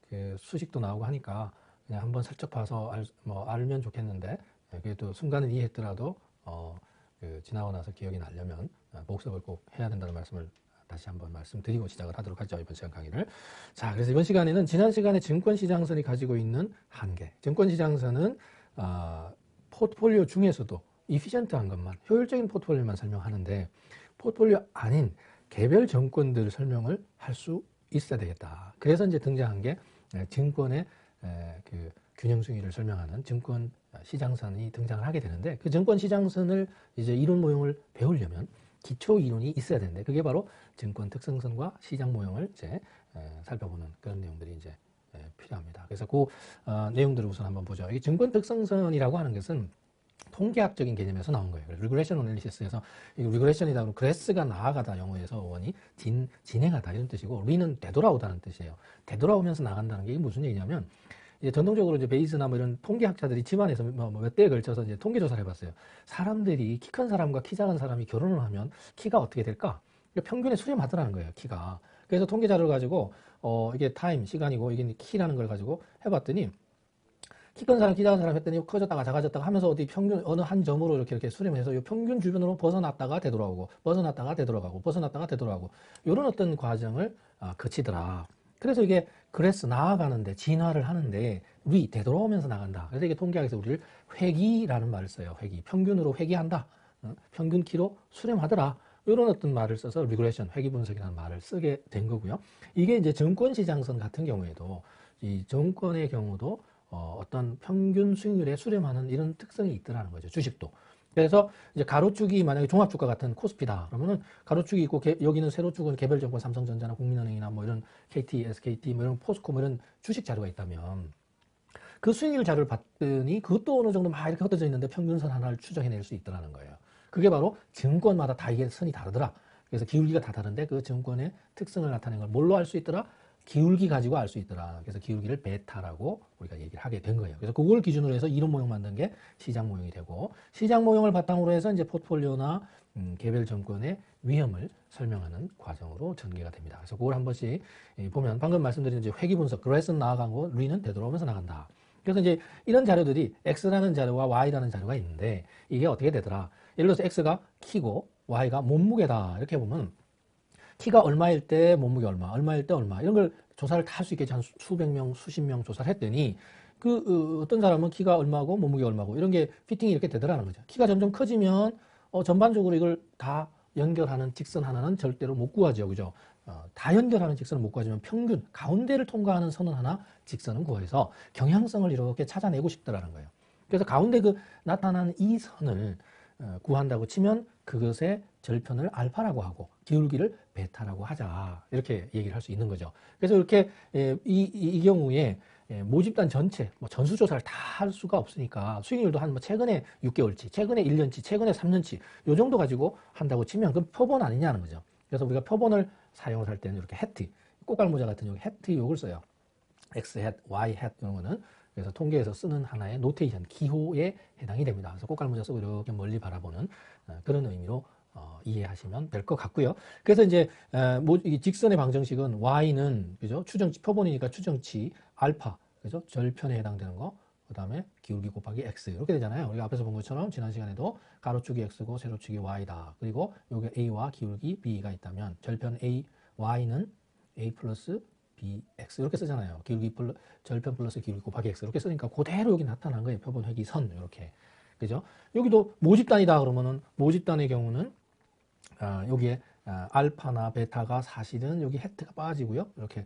그 수식도 나오고 하니까 그냥 한번 슬쩍 봐서 알면 좋겠는데 그래도 순간은 이해했더라도 그 지나고 나서 기억이 나려면 복습을 꼭 해야 된다는 말씀을 다시 한번 말씀드리고 시작을 하도록 하죠. 이번 시간 강의를. 자, 그래서 이번 시간에는 지난 시간에 증권시장선이 가지고 있는 한계. 증권시장선은 포트폴리오 중에서도 이피션트한 것만, 효율적인 포트폴리오만 설명하는데 포트폴리오 아닌 개별 정권들 설명을 할 수 있어야 되겠다. 그래서 이제 등장한 게 증권의 그 균형 수익률을 설명하는 증권 시장선이 등장을 하게 되는데 그 증권 시장선을 이제 이론 모형을 배우려면 기초 이론이 있어야 되는데 그게 바로 증권 특성선과 시장 모형을 이제 살펴보는 그런 내용들이 이제 필요합니다. 그래서 그 내용들을 우선 한번 보죠. 이 증권 특성선이라고 하는 것은 통계학적인 개념에서 나온 거예요. 리그레션 어널리시스에서 이거 리그레션이다 그러면 그레스가 나아가다 영어에서 원이 진행하다 이런 뜻이고 리는 되돌아오다는 뜻이에요. 되돌아오면서 나간다는 게 이게 무슨 얘기냐면 이제 전통적으로 이제 베이스나 뭐 이런 통계학자들이 집안에서 몇 대에 걸쳐서 이제 통계 조사를 해봤어요. 사람들이 키 큰 사람과 키 작은 사람이 결혼을 하면 키가 어떻게 될까? 평균에 수렴하더라는 거예요, 키가. 그래서 통계 자료를 가지고 이게 타임 시간이고 이게 키라는 걸 가지고 해봤더니 키 큰 사람, 키 작은 사람 했더니 커졌다가 작아졌다가 하면서 어디 평균 어느 한 점으로 이렇게 수렴해서 이 평균 주변으로 벗어났다가 되돌아오고 벗어났다가 되돌아가고 벗어났다가 되돌아가고 이런 어떤 과정을 거치더라. 그래서 이게 그래서 나아가는데 진화를 하는데 되돌아오면서 나간다. 그래서 이게 통계학에서 우리를 회귀라는 말을 써요. 회귀. 평균으로 회귀한다. 평균 키로 수렴하더라. 이런 어떤 말을 써서 리그레션, 회귀 분석이라는 말을 쓰게 된 거고요. 이게 이제 정권시장선 같은 경우에도 이 정권의 경우도 어떤 평균 수익률에 수렴하는 이런 특성이 있더라는 거죠. 주식도. 그래서 이제 가로축이 만약에 종합주가 같은 코스피다. 그러면은 가로축이 있고 여기는 세로축은 개별정권 삼성전자나 국민은행이나 뭐 이런 KT, SKT 뭐 이런 포스코 뭐 이런 주식 자료가 있다면 그 수익률 자료를 봤더니 그것도 어느 정도 막 이렇게 흩어져 있는데 평균선 하나를 추정해낼 수 있더라는 거예요. 그게 바로 증권마다 다 이게 선이 다르더라. 그래서 기울기가 다 다른데 그 증권의 특성을 나타내는 걸 뭘로 알 수 있더라? 기울기 가지고 알 수 있더라. 그래서 기울기를 베타라고 우리가 얘기를 하게 된 거예요. 그래서 그걸 기준으로 해서 이론 모형 만든 게 시장 모형이 되고 시장 모형을 바탕으로 해서 이제 포트폴리오나 개별 정권의 위험을 설명하는 과정으로 전개가 됩니다. 그래서 그걸 한 번씩 보면 방금 말씀드린 이제 회귀 분석, 그래스는 나아가고 리는 되돌아오면서 나간다. 그래서 이제 이런 자료들이 X라는 자료와 Y라는 자료가 있는데 이게 어떻게 되더라? 예를 들어서 X가 키고 Y가 몸무게다. 이렇게 보면 키가 얼마일 때 몸무게 얼마일 때 얼마 이런 걸 조사를 다 할 수 있겠지. 한 수백 명, 수십 명 조사를 했더니 어떤 사람은 키가 얼마고 몸무게 얼마고 이런 게 피팅이 이렇게 되더라는 거죠. 키가 점점 커지면 전반적으로 이걸 다 연결하는 직선 하나는 절대로 못 구하죠. 그죠? 다 연결하는 직선을 못 구하지만 평균, 가운데를 통과하는 선은 하나 직선은 구해서 경향성을 이렇게 찾아내고 싶더라는 거예요. 그래서 가운데 나타나는 이 선을 구한다고 치면 그것의 절편을 알파라고 하고 기울기를 베타라고 하자. 이렇게 얘기를 할 수 있는 거죠. 그래서 이렇게 이 경우에 모집단 전체 전수조사를 다 할 수가 없으니까 수익률도 한 최근에 6개월치, 최근에 1년치, 최근에 3년치 요 정도 가지고 한다고 치면 그건 표본 아니냐는 거죠. 그래서 우리가 표본을 사용을 할 때는 이렇게 해트, 꽃갈모자 같은 여기 해트 욕을 써요. X hat, Y hat 이런 거는 그래서 통계에서 쓰는 하나의 노테이션, 기호에 해당이 됩니다. 그래서 꽃갈모자 쓰고 이렇게 멀리 바라보는 그런 의미로 이해하시면 될 것 같고요. 그래서 이제 이 직선의 방정식은 Y는 그죠? 추정치 표본이니까 추정치 알파 그죠? 절편에 해당되는 거. 그다음에 기울기 곱하기 x 이렇게 되잖아요. 우리가 앞에서 본 것처럼 지난 시간에도 가로축이 x고 세로축이 y다. 그리고 여기 a와 기울기 b가 있다면 절편 a y는 a 플러스 bx 이렇게 쓰잖아요. 절편 플러스 기울기 곱하기 x 이렇게 쓰니까 그대로 여기 나타난 거예요. 표본 회귀선 이렇게. 그죠? 여기도 모집단이다 그러면은 모집단의 경우는 여기에 알파나 베타가 사실은 여기 해트가 빠지고요. 이렇게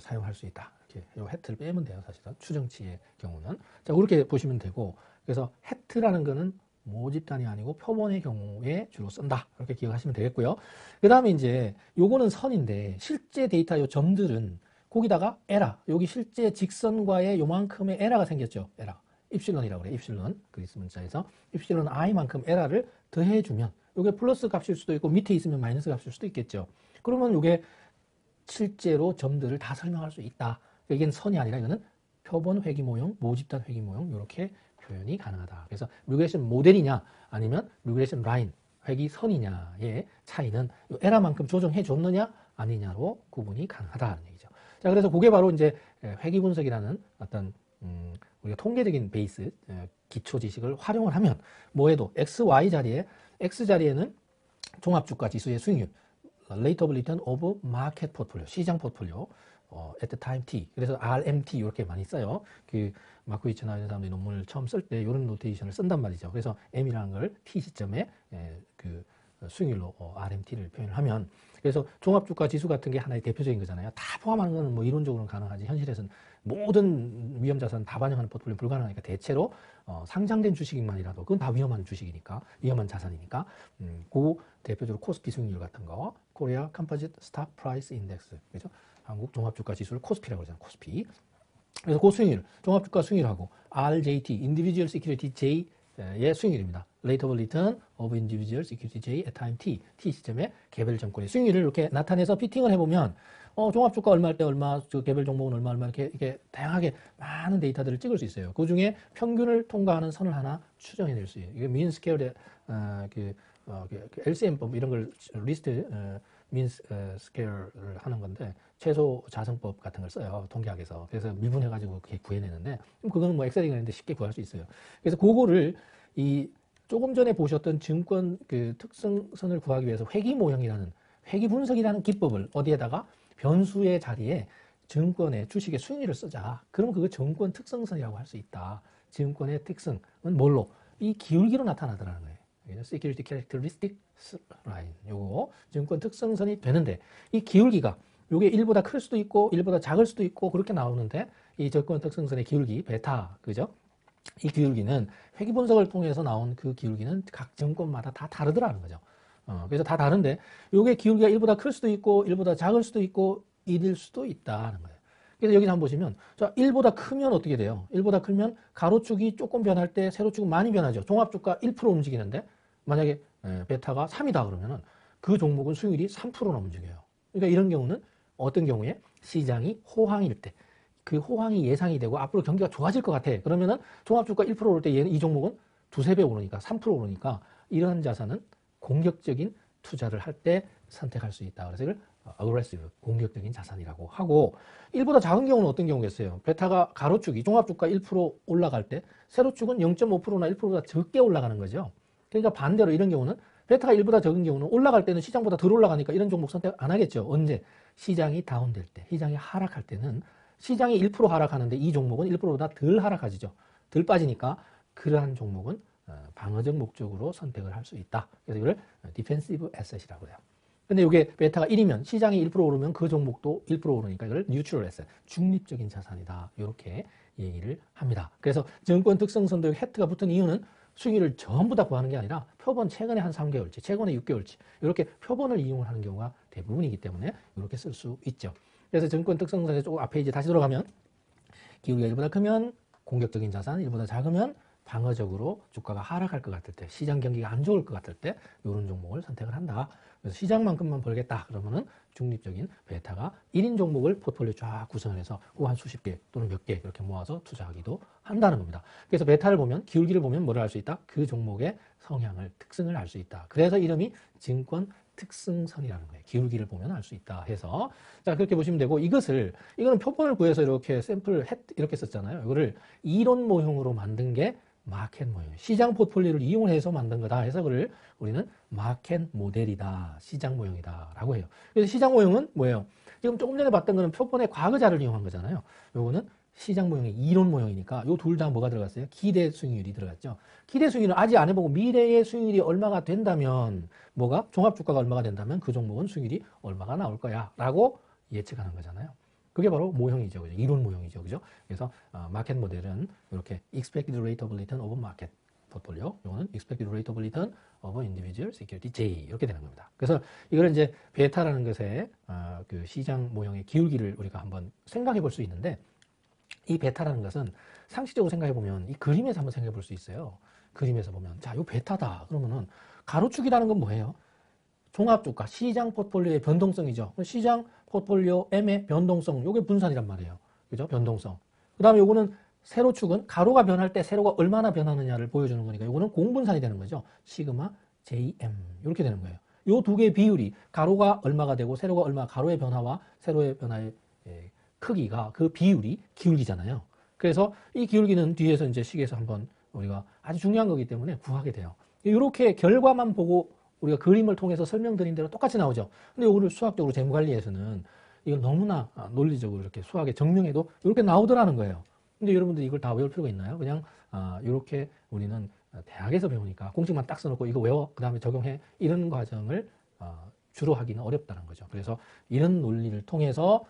사용할 수 있다. 이렇게 이 해트를 빼면 돼요. 사실은 추정치의 경우는. 자, 그렇게 보시면 되고 그래서 해트라는 거는 모집단이 아니고 표본의 경우에 주로 쓴다. 이렇게 기억하시면 되겠고요. 그 다음에 이제 요거는 선인데 실제 데이터 요 점들은 거기다가 에라 여기 실제 직선과의 요만큼의 에라가 생겼죠. 에라. 입실론이라고 그래. 입실론. 그리스 문자에서 입실론 i만큼 에라를 더해주면 이게 플러스 값일 수도 있고 밑에 있으면 마이너스 값일 수도 있겠죠. 그러면 이게 실제로 점들을 다 설명할 수 있다. 이게 선이 아니라 이거는 표본 회귀 모형, 모집단 회귀 모형 이렇게 표현이 가능하다. 그래서 리그레션 모델이냐 아니면 리그레션 라인, 회귀 선이냐의 차이는 에라만큼 조정해 줬느냐 아니냐로 구분이 가능하다는 얘기죠. 자, 그래서 그게 바로 이제 회귀 분석이라는 어떤 우리가 통계적인 베이스, 기초 지식을 활용을 하면 뭐해도 X, Y 자리에 X 자리에는 종합주가 지수의 수익률, Rate of Return of Market Portfolio, 시장 포트폴리오, at the time T. 그래서 RMT 이렇게 많이 써요. 마크 위츠나 이런 사람들이 논문을 처음 쓸 때 이런 노테이션을 쓴단 말이죠. 그래서 M이라는 걸 T 시점에 수익률로 RMT를 표현을 하면 그래서 종합주가 지수 같은 게 하나의 대표적인 거잖아요. 다 포함하는 거는 뭐 이론적으로는 가능하지 현실에서는 모든 위험자산 다 반영하는 포트폴리오 불가능하니까 대체로 상장된 주식만이라도 그건 다 위험한 주식이니까 위험한 자산이니까 그 대표적으로 코스피 수익률 같은 거 코리아 컴포지트 스탁 프라이스 인덱스 그죠? 한국 종합주가 지수를 코스피라고 그러잖아요. 코스피. 그래서 그 수익률 종합주가 수익률하고 RJT Individual Security J 의 수익률입니다. Rate of Return of Individual Security J at time T, T 시점에 개별 증권의 수익률을 이렇게 나타내서 피팅을 해보면 종합주가 얼마일 때 얼마, 개별 종목은 얼마 이렇게 다양하게 많은 데이터들을 찍을 수 있어요. 그 중에 평균을 통과하는 선을 하나 추정해낼 수 있어요. 이게 mean squared LCM법 이런 걸 리스트 mean square를 하는 건데 최소 자성법 같은 걸 써요. 통계학에서. 그래서 미분해가지고 그렇게 구해내는데 그거는 뭐 엑셀이나 이런 데 쉽게 구할 수 있어요. 그래서 그거를 이 조금 전에 보셨던 증권 그 특성선을 구하기 위해서 회귀 모형이라는 회귀 분석이라는 기법을 어디에다가 변수의 자리에 증권의 주식의 수익률을 쓰자. 그럼 그거 증권 특성선이라고 할 수 있다. 증권의 특성은 뭘로? 이 기울기로 나타나더라는 거예요. Security Characteristic Line. 요거 증권 특성선이 되는데 이 기울기가 요게 1보다 클 수도 있고 1보다 작을 수도 있고 그렇게 나오는데 이 증권 특성선의 기울기 베타 그죠? 이 기울기는 회귀 분석을 통해서 나온 그 기울기는 각 증권마다 다 다르더라는 거죠. 그래서 다 다른데 요게 기울기가 1보다 클 수도 있고 1보다 작을 수도 있고 1일 수도 있다는 거예요. 그래서 여기 한번 보시면 자 1보다 크면 어떻게 돼요? 1보다 크면 가로축이 조금 변할 때 세로축은 많이 변하죠. 종합주가 1% 움직이는데 만약에 베타가 3이다 그러면은 그 종목은 수익률이 3%나 움직여요. 그러니까 이런 경우는 어떤 경우에 시장이 호황일 때 그 호황이 예상이 되고 앞으로 경기가 좋아질 것 같아. 그러면은 종합주가 1% 오를 때 얘는 이 종목은 두세 배 오르니까 3% 오르니까 이러한 자산은 공격적인 투자를 할 때 선택할 수 있다. 그래서 이걸 aggressive, 공격적인 자산이라고 하고 1보다 작은 경우는 어떤 경우겠어요? 베타가 가로축이 종합주가 1% 올라갈 때 세로축은 0.5%나 1%보다 적게 올라가는 거죠. 그러니까 반대로 이런 경우는 베타가 1보다 적은 경우는 올라갈 때는 시장보다 덜 올라가니까 이런 종목 선택 안 하겠죠. 언제? 시장이 다운될 때, 시장이 하락할 때는 시장이 1% 하락하는데 이 종목은 1%보다 덜 하락하지죠. 덜 빠지니까 그러한 종목은 방어적 목적으로 선택을 할 수 있다. 그래서 이걸 디펜시브 에셋이라고 해요. 근데 이게 베타가 1이면 시장이 1% 오르면 그 종목도 1% 오르니까 이걸 뉴트럴 에셋, 중립적인 자산이다. 이렇게 얘기를 합니다. 그래서 증권 특성선도에 해트가 붙은 이유는 수익률을 전부 다 구하는 게 아니라 표본 최근에 한 3개월치, 최근에 6개월치 이렇게 표본을 이용을 하는 경우가 대부분이기 때문에 이렇게 쓸 수 있죠. 그래서 증권 특성선에 조금 앞에 이제 다시 돌아가면 기울기가 1보다 크면 공격적인 자산, 1보다 작으면 방어적으로 주가가 하락할 것 같을 때, 시장 경기가 안 좋을 것 같을 때 이런 종목을 선택을 한다. 그래서 시장만큼만 벌겠다 그러면은 중립적인 베타가 1인 종목을 포트폴리오 쫙 구성을 해서 그 한 수십 개 또는 몇 개 이렇게 모아서 투자하기도 한다는 겁니다. 그래서 베타를 보면 기울기를 보면 뭐를 알 수 있다? 그 종목의 성향을, 특성을 알 수 있다. 그래서 이름이 증권 특성선이라는 거예요. 기울기를 보면 알 수 있다 해서 자 그렇게 보시면 되고 이거는 표본을 구해서 이렇게 샘플 이렇게 썼잖아요. 이거를 이론 모형으로 만든 게 마켓 모형, 시장 포트폴리오를 이용해서 만든 거다 해서 그를 우리는 마켓 모델이다, 시장 모형이다 라고 해요. 그래서 시장 모형은 뭐예요? 지금 조금 전에 봤던 거는 표본의 과거자를 이용한 거잖아요. 요거는 시장 모형의 이론 모형이니까 요 둘 다 뭐가 들어갔어요? 기대 수익률이 들어갔죠. 기대 수익률은 아직 안 해보고 미래의 수익률이 얼마가 된다면 뭐가? 종합주가가 얼마가 된다면 그 종목은 수익률이 얼마가 나올 거야 라고 예측하는 거잖아요. 그게 바로 모형이죠. 그죠? 이론 모형이죠. 그죠? 그래서 마켓 모델은 이렇게 expected rate of return of market portfolio, 요거는 expected rate of return of individual security J 이렇게 되는 겁니다. 그래서 이걸 이제 베타라는 것의 그 시장 모형의 기울기를 우리가 한번 생각해 볼 수 있는데 이 베타라는 것은 상식적으로 생각해 보면 이 그림에서 한번 생각해 볼 수 있어요. 그림에서 보면 자, 요 베타다. 그러면은 가로축이라는 건 뭐예요? 종합주가, 시장 포트폴리오의 변동성이죠. 시장 포트폴리오 M의 변동성, 요게 분산이란 말이에요. 그죠? 변동성. 그 다음에 요거는 세로축은 가로가 변할 때 세로가 얼마나 변하느냐를 보여주는 거니까 요거는 공분산이 되는 거죠. 시그마 JM. 이렇게 되는 거예요. 요 두 개의 비율이 가로가 얼마가 되고 세로가 얼마, 가로의 변화와 세로의 변화의 크기가 그 비율이 기울기잖아요. 그래서 이 기울기는 뒤에서 이제 식에서 한번 우리가 아주 중요한 거기 때문에 구하게 돼요. 이렇게 결과만 보고 우리가 그림을 통해서 설명드린 대로 똑같이 나오죠. 근데 이거를 수학적으로 재무관리에서는 이걸 너무나 논리적으로 이렇게 수학에 증명해도 이렇게 나오더라는 거예요. 근데 여러분들이 이걸 다 외울 필요가 있나요? 그냥 이렇게 우리는 대학에서 배우니까 공식만 딱 써놓고 이거 외워 그 다음에 적용해 이런 과정을 주로 하기는 어렵다는 거죠. 그래서 이런 논리를 통해서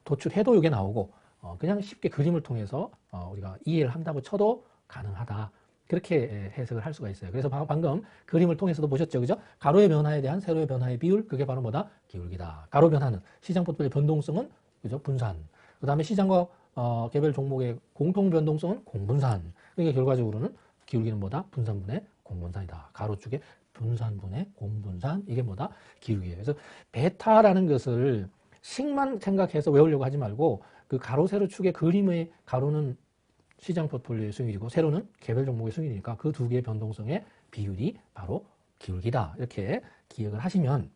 도출해도 이게 나오고 그냥 쉽게 그림을 통해서 우리가 이해를 한다고 쳐도 가능하다. 그렇게 해석을 할 수가 있어요. 그래서 방금 그림을 통해서도 보셨죠. 그죠? 가로의 변화에 대한 세로의 변화의 비율, 그게 바로 뭐다? 기울기다. 가로 변화는 시장 포트폴리오 변동성은 그죠? 분산. 그 다음에 시장과 개별 종목의 공통 변동성은 공분산. 그러니까 결과적으로는 기울기는 뭐다? 분산분의 공분산이다. 가로축에 분산분의 공분산, 이게 뭐다? 기울기예요. 그래서 베타라는 것을 식만 생각해서 외우려고 하지 말고 그 가로 세로 축의 그림의 가로는 시장 포트폴리오의 수익률이고 세로는 개별 종목의 수익률이니까 그 두 개의 변동성의 비율이 바로 기울기다. 이렇게 기억을 하시면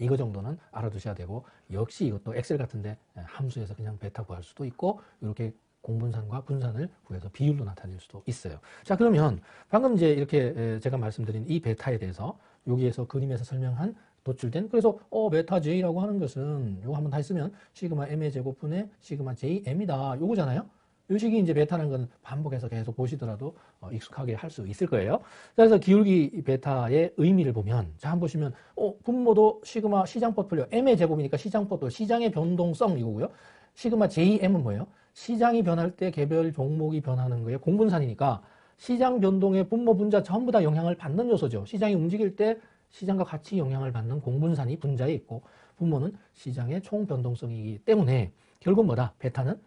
이거 정도는 알아두셔야 되고, 역시 이것도 엑셀 같은데 함수에서 그냥 베타 구할 수도 있고 이렇게 공분산과 분산을 구해서 비율로 나타낼 수도 있어요. 자, 그러면 방금 이제 이렇게 제가 말씀드린 이 베타에 대해서 여기에서 그림에서 설명한 노출된, 그래서 베타 J라고 하는 것은 요거 한번 다 했으면 시그마 M의 제곱분의 시그마 JM이다. 요거잖아요. 요 식이 이제 베타라는 건 반복해서 계속 보시더라도 익숙하게 할 수 있을 거예요. 그래서 기울기 베타의 의미를 보면, 자, 한번 보시면 분모도 시그마 시장 포트폴리오 M의 제곱이니까 시장 포트폴리오, 시장의 변동성 이거고요. 시그마 JM은 뭐예요? 시장이 변할 때 개별 종목이 변하는 거예요. 공분산이니까 시장 변동의 분모 분자 전부 다 영향을 받는 요소죠. 시장이 움직일 때 시장과 같이 영향을 받는 공분산이 분자에 있고, 분모는 시장의 총 변동성이기 때문에 결국 뭐다? 베타는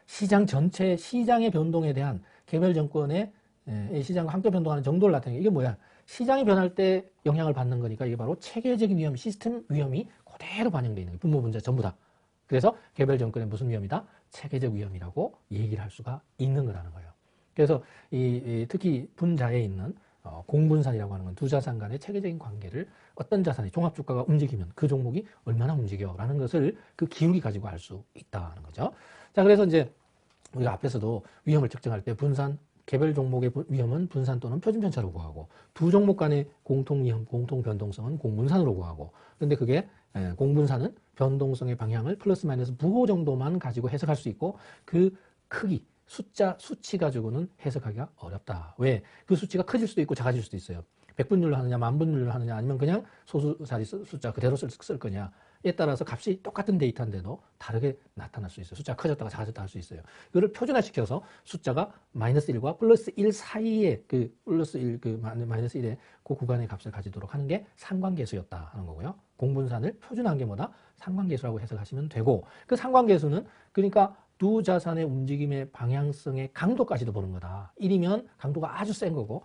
시장 전체 시장의 변동에 대한 개별 정권의 시장과 함께 변동하는 정도를 나타내는 게, 이게 뭐야? 시장이 변할 때 영향을 받는 거니까 이게 바로 체계적인 위험, 시스템 위험이 그대로 반영되어 있는 거예요. 분모 분자 전부 다. 그래서 개별 정권의 무슨 위험이다? 체계적 위험이라고 얘기를 할 수가 있는 거라는 거예요. 그래서 특히 분자에 있는 공분산이라고 하는 건 두 자산 간의 체계적인 관계를 어떤 자산이 종합주가가 움직이면 그 종목이 얼마나 움직여라는 것을 그 기울기 가지고 알 수 있다는 거죠. 자, 그래서 이제 우리가 앞에서도 위험을 측정할 때 분산, 개별 종목의 위험은 분산 또는 표준편차로 구하고, 두 종목 간의 공통 위험, 공통 변동성은 공분산으로 구하고, 근데 그게 공분산은 변동성의 방향을 플러스 마이너스 부호 정도만 가지고 해석할 수 있고, 그 크기, 수치 가지고는 해석하기가 어렵다. 왜? 그 수치가 커질 수도 있고 작아질 수도 있어요. 100분율로 하느냐, 만분율로 하느냐, 아니면 그냥 소수 자리 숫자 그대로 쓸 거냐. 에 따라서 값이 똑같은 데이터인데도 다르게 나타날 수 있어요. 숫자가 커졌다가 작아졌다 할 수 있어요. 이거를 표준화시켜서 숫자가 마이너스 1과 플러스 1 사이에 플러스 1, 마이너스 1의 그 구간의 값을 가지도록 하는 게 상관계수였다 하는 거고요. 공분산을 표준화한 게 뭐다? 상관계수라고 해석하시면 되고, 그 상관계수는 그러니까 두 자산의 움직임의 방향성의 강도까지도 보는 거다. 1이면 강도가 아주 센 거고,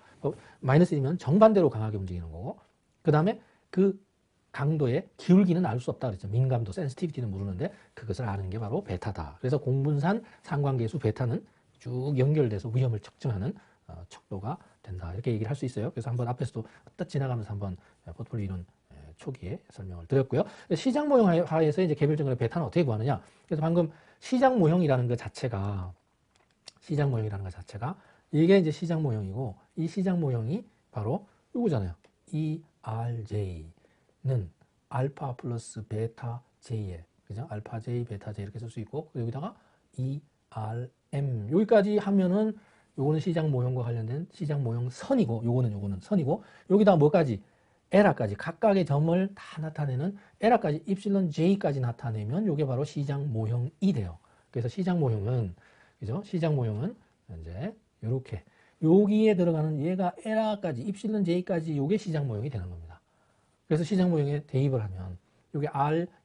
마이너스 1이면 정반대로 강하게 움직이는 거고, 그 다음에 그 강도의 기울기는 알 수 없다 그랬죠. 민감도, 센시티비티는 모르는데 그것을 아는 게 바로 베타다. 그래서 공분산, 상관계수, 베타는 쭉 연결돼서 위험을 측정하는 척도가 된다. 이렇게 얘기를 할 수 있어요. 그래서 한번 앞에서도 딱 지나가면서 한번 포트폴리오 이론 초기에 설명을 드렸고요. 시장 모형 하에서 이제 개별적으로 베타는 어떻게 구하느냐. 그래서 방금 시장 모형이라는 것 자체가 이게 이제 시장 모형이고, 이 시장 모형이 바로 이거잖아요. ERJ는 알파 플러스 베타 J에, 그죠? 알파 J, 베타 J 이렇게 쓸 수 있고, 여기다가 ERM 여기까지 하면은 요거는 시장 모형과 관련된 시장 모형 선이고, 요거는 선이고, 여기다가 뭐까지? 에라까지 각각의 점을 다 나타내는 에라까지 입실론 J까지 나타내면 요게 바로 시장 모형이 돼요. 그래서 시장 모형은, 그죠? 시장 모형은 이제 요렇게 여기에 들어가는 얘가 에라까지 입실론 J까지 요게 시장 모형이 되는 겁니다. 그래서 시장 모형에 대입을 하면 요게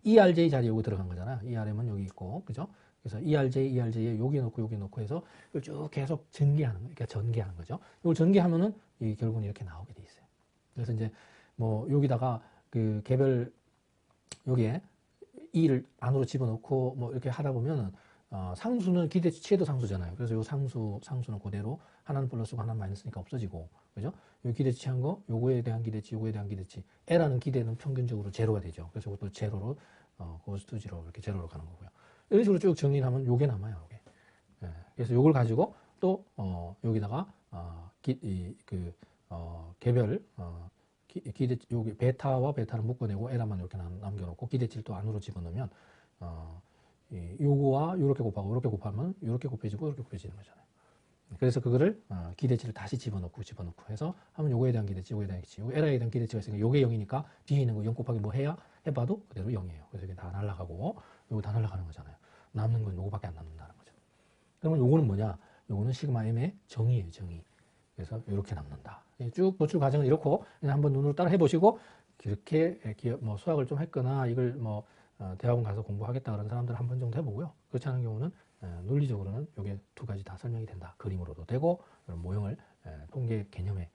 ERJ 자리에 요거 들어간 거잖아. ERM은 여기 있고, 그죠? 그래서 ERJ에 여기 놓고 해서 이걸 쭉 계속 전개하는 거예요. 그러니까 전개하는 거죠. 이걸 전개하면은 결국은 이렇게 나오게 돼 있어요. 그래서 이제 뭐 여기다가 그 개별 여기에 E를 안으로 집어넣고 뭐 이렇게 하다 보면은 상수는 기대치 최대 상수잖아요. 그래서 요 상수는 그대로 하나는 플러스고 하나는 마이너스니까 없어지고, 그죠? 요 기대치 한 거, 요거에 대한 기대치, L라는 기대는 평균적으로 제로가 되죠. 그래서 이것도 제로로, goes to zero, 이렇게 제로로 가는 거고요. 이런 식으로 쭉 정리를 하면 요게 남아요, 요게. 예, 그래서 요걸 가지고 또, 여기다가, 개별, 기대치, 여기 베타와 베타를 묶어내고 L만 이렇게 남겨놓고 기대치를 또 안으로 집어넣으면, 요거와 요렇게 곱하면 요렇게 곱해지고 요렇게 곱해지는 거잖아요. 그래서 그거를 기대치를 다시 집어넣고 해서 하면 요거에 대한 기대치, 요거에 대한 기대치, 요거 L에 대한 기대치가 있으니까 요게 0이니까 뒤에 있는 거 0 곱하기 뭐 해봐도 그대로 0이에요. 그래서 이게 다 날아가고 요거 다 날아가는 거잖아요. 남는 건 요거밖에 안 남는다는 거죠. 그러면 요거는 뭐냐? 요거는 시그마 M의 정의예요, 정의. 그래서 이렇게 남는다. 쭉 노출 과정은 이렇고, 그냥 한번 눈으로 따라 해보시고, 그렇게 뭐 수학을 좀 했거나 이걸 뭐 대학원 가서 공부하겠다 그런 사람들 한 번 정도 해보고요. 그렇지 않은 경우는 논리적으로는 이게 두 가지 다 설명이 된다. 그림으로도 되고 이런 모형을 통계 개념에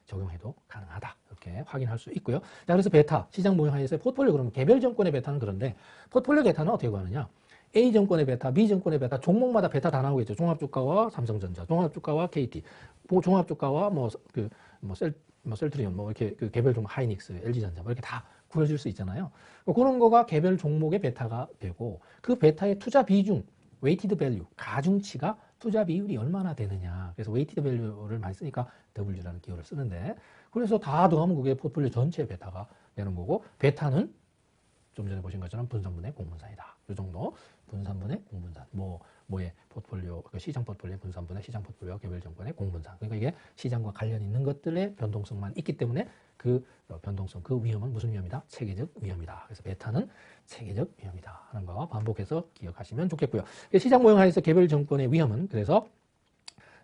적용해도 가능하다. 이렇게 확인할 수 있고요. 자, 그래서 베타, 시장 모형 하에서의 포트폴리오, 그러면 개별 정권의 베타는 그런데 포트폴리오 베타는 어떻게 구하느냐? A 정권의 베타, B 정권의 베타, 종목마다 베타 다 나오겠죠. 종합주가와 삼성전자, 종합주가와 KT, 종합주가와 셀트리온, 이렇게 그 개별 종목 하이닉스, LG전자, 이렇게 다 구해줄 수 있잖아요. 그런 거가 개별 종목의 베타가 되고, 그 베타의 투자 비중, 웨이티드 밸류, 가중치가 투자 비율이 얼마나 되느냐. 그래서 웨이티드 밸류를 많이 쓰니까 W라는 기호를 쓰는데, 그래서 다 더하면 그게 포트폴리오 전체 베타가 되는 거고, 베타는 좀 전에 보신 것처럼 분산분해 공분산이다. 이 정도 분산분해 공분산. 뭐의 포트폴리오, 시장 포트폴리오 분산분해, 시장 포트폴리오 개별 정권의 공분산. 그러니까 이게 시장과 관련 있는 것들의 변동성만 있기 때문에 그 변동성, 그 위험은 무슨 위험이다? 체계적 위험이다. 그래서 베타는 체계적 위험이다 하는 거 반복해서 기억하시면 좋겠고요. 시장 모형 하에서 개별 정권의 위험은 그래서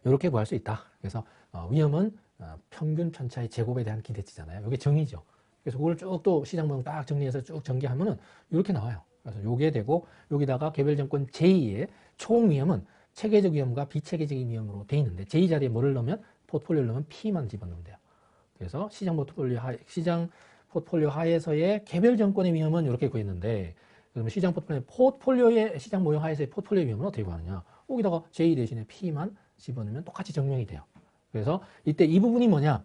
이렇게 구할 수 있다. 그래서 위험은 평균 편차의 제곱에 대한 기대치잖아요. 이게 정의죠. 그래서 그걸 쭉 또 시장 모형 딱 정리해서 쭉 전개하면은 이렇게 나와요. 그래서 요게 되고 여기다가 개별 정권 제2의 총 위험은 체계적 위험과 비체계적 위험으로 돼 있는데 제2 자리에 뭐를 넣으면 포트폴리오를 넣으면 P만 집어넣으면 돼요. 그래서 시장 포트폴리오 하에서의 개별 정권의 위험은 이렇게 구했는데 그러면 시장 포트폴리오의 시장 모형 하에서의 포트폴리오 위험은 어떻게 구하느냐? 여기다가 제2 대신에 P만 집어넣으면 똑같이 증명이 돼요. 그래서 이때 이 부분이 뭐냐?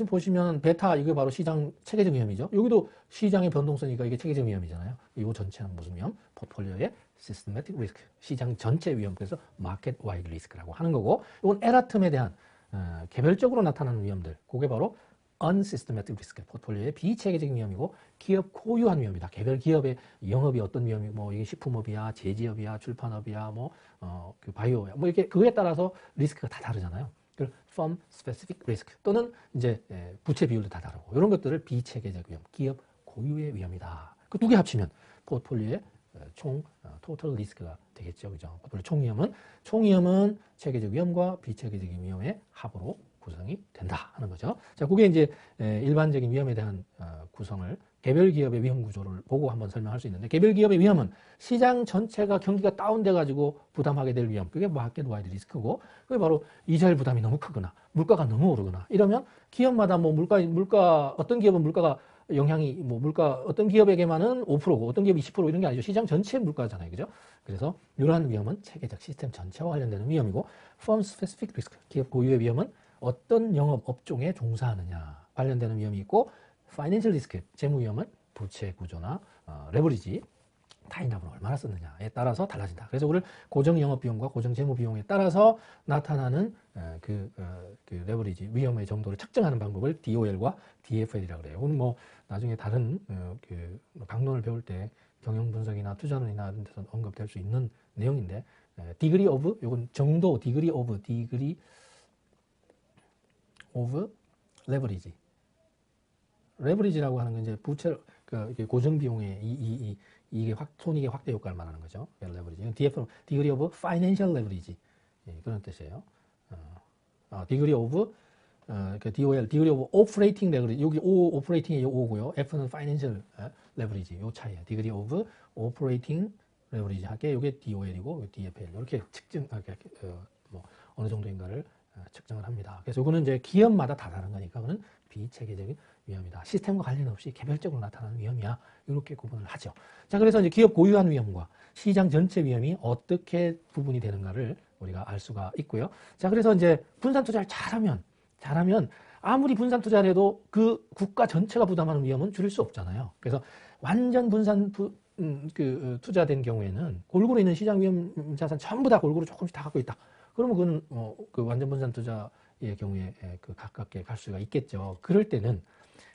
보시면 베타 이거 바로 시장 체계적 위험이죠. 여기도 시장의 변동성이니까 이게 체계적 위험이잖아요. 이 전체는 무슨 위험? 포트폴리오의 시스테매틱 리스크, 시장 전체 위험. 그래서 마켓 와이드 리스크라고 하는 거고, 이건 에라텀에 대한 개별적으로 나타나는 위험들, 그게 바로 unsystematic risk, 포트폴리오의 비체계적인 위험이고 기업 고유한 위험이다. 개별 기업의 영업이 어떤 위험이 이게 식품업이야, 제지업이야, 출판업이야, 그 바이오야, 이렇게 그거에 따라서 리스크가 다 다르잖아요. firm specific risk 또는 이제 부채 비율도 다 다르고 이런 것들을 비체계적 위험, 기업 고유의 위험이다. 그 두 개 합치면 포트폴리오의 총 토탈 리스크가 되겠죠, 그죠? 포트폴리오 총 위험은 체계적 위험과 비체계적인 위험의 합으로 구성이 된다 하는 거죠. 자, 그게 이제 일반적인 위험에 대한 구성을 개별 기업의 위험 구조를 보고 한번 설명할 수 있는데, 개별 기업의 위험은 시장 전체가 경기가 다운돼 가지고 부담하게 될 위험, 그게 마켓 와이드 리스크고, 그게 바로 이자율 부담이 너무 크거나 물가가 너무 오르거나 이러면 기업마다 물가 어떤 기업은 물가가 영향이 물가 어떤 기업에게만은 5%고 어떤 기업이 20% 이런 게 아니죠. 시장 전체 물가잖아요, 그죠? 그래서 이러한 위험은 체계적 시스템 전체와 관련되는 위험이고, firm specific risk, 기업 고유의 위험은 어떤 영업 업종에 종사하느냐 관련되는 위험이 있고, 파이낸셜 리스크, 재무 위험은 부채 구조나 레버리지, 타인납을 얼마나 썼느냐에 따라서 달라진다. 그래서 우리를 고정 영업 비용과 고정 재무 비용에 따라서 나타나는 그 레버리지 위험의 정도를 측정하는 방법을 DOL과 DFL이라고 그래요. 오늘 나중에 다른 그 강론을 배울 때 경영 분석이나 투자론이나 이런 데서 언급될 수 있는 내용인데, 디그리 오브, 요건 정도, 디그리 오브 레버리지. 레버리지라고 하는 건 이제 부채, 고정 비용의 이게 손익의 확대 효과를 말하는 거죠. 레버리지. 이건 DF, 디그리 오브 파이낸셜 레버리지. 그런 뜻이에요. 디그리 오브, DOL, 디그리 오브 오퍼레이팅 레버리지. 여기 O, 오퍼레이팅의 O고요. F는 파이낸셜 레버리지. 요 차이예요. 디그리 오브 오퍼레이팅 레버리지 할게. 요게 DOL이고, DFL. 이렇게 어느 정도인가를 측정을 합니다. 그래서 이거는 이제 기업마다 다 다른 거니까 그거는 비체계적인 위험이다. 시스템과 관련 없이 개별적으로 나타나는 위험이야. 이렇게 구분을 하죠. 자, 그래서 이제 기업 고유한 위험과 시장 전체 위험이 어떻게 구분이 되는가를 우리가 알 수가 있고요. 자, 그래서 이제 분산 투자를 잘하면 아무리 분산 투자를 해도 그 국가 전체가 부담하는 위험은 줄일 수 없잖아요. 그래서 완전 분산 투자된 경우에는 골고루 있는 시장 위험 자산 전부 다 골고루 조금씩 다 갖고 있다. 그러면 그건 그 완전 분산 투자의 경우에 가깝게 갈 수가 있겠죠. 그럴 때는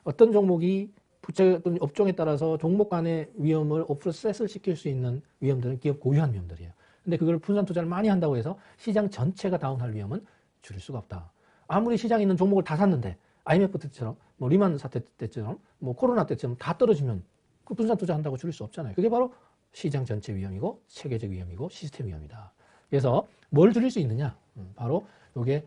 어떤 종목이 부채 어떤 업종에 따라서 종목 간의 위험을 오프셋을 시킬 수 있는 위험들은 기업 고유한 위험들이에요. 근데 그걸 분산 투자를 많이 한다고 해서 시장 전체가 다운할 위험은 줄일 수가 없다. 아무리 시장에 있는 종목을 다 샀는데 IMF 때처럼 리만 사태 때처럼 코로나 때처럼 다 떨어지면 그 분산 투자한다고 줄일 수 없잖아요. 그게 바로 시장 전체 위험이고 체계적 위험이고 시스템 위험이다. 그래서 뭘 줄일 수 있느냐? 바로 이게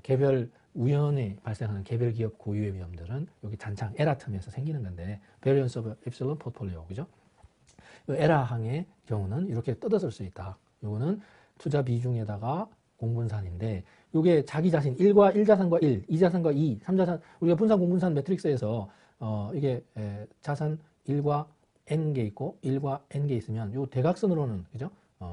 개별 우연히 발생하는 개별 기업 고유의 위험들은 여기 잔창 에라텀에서 생기는 건데, variance of epsilon portfolio, 그죠? 에라항의 경우는 이렇게 뜯어질 수 있다. 요거는 투자 비중에다가 공분산인데 요게 자기 자신 1자산과 1, 2자산과 2, 3자산 우리가 분산 공분산 매트릭스에서 이게 자산 1과 n개 있고 1과 n개 있으면 요 대각선으로는 그죠?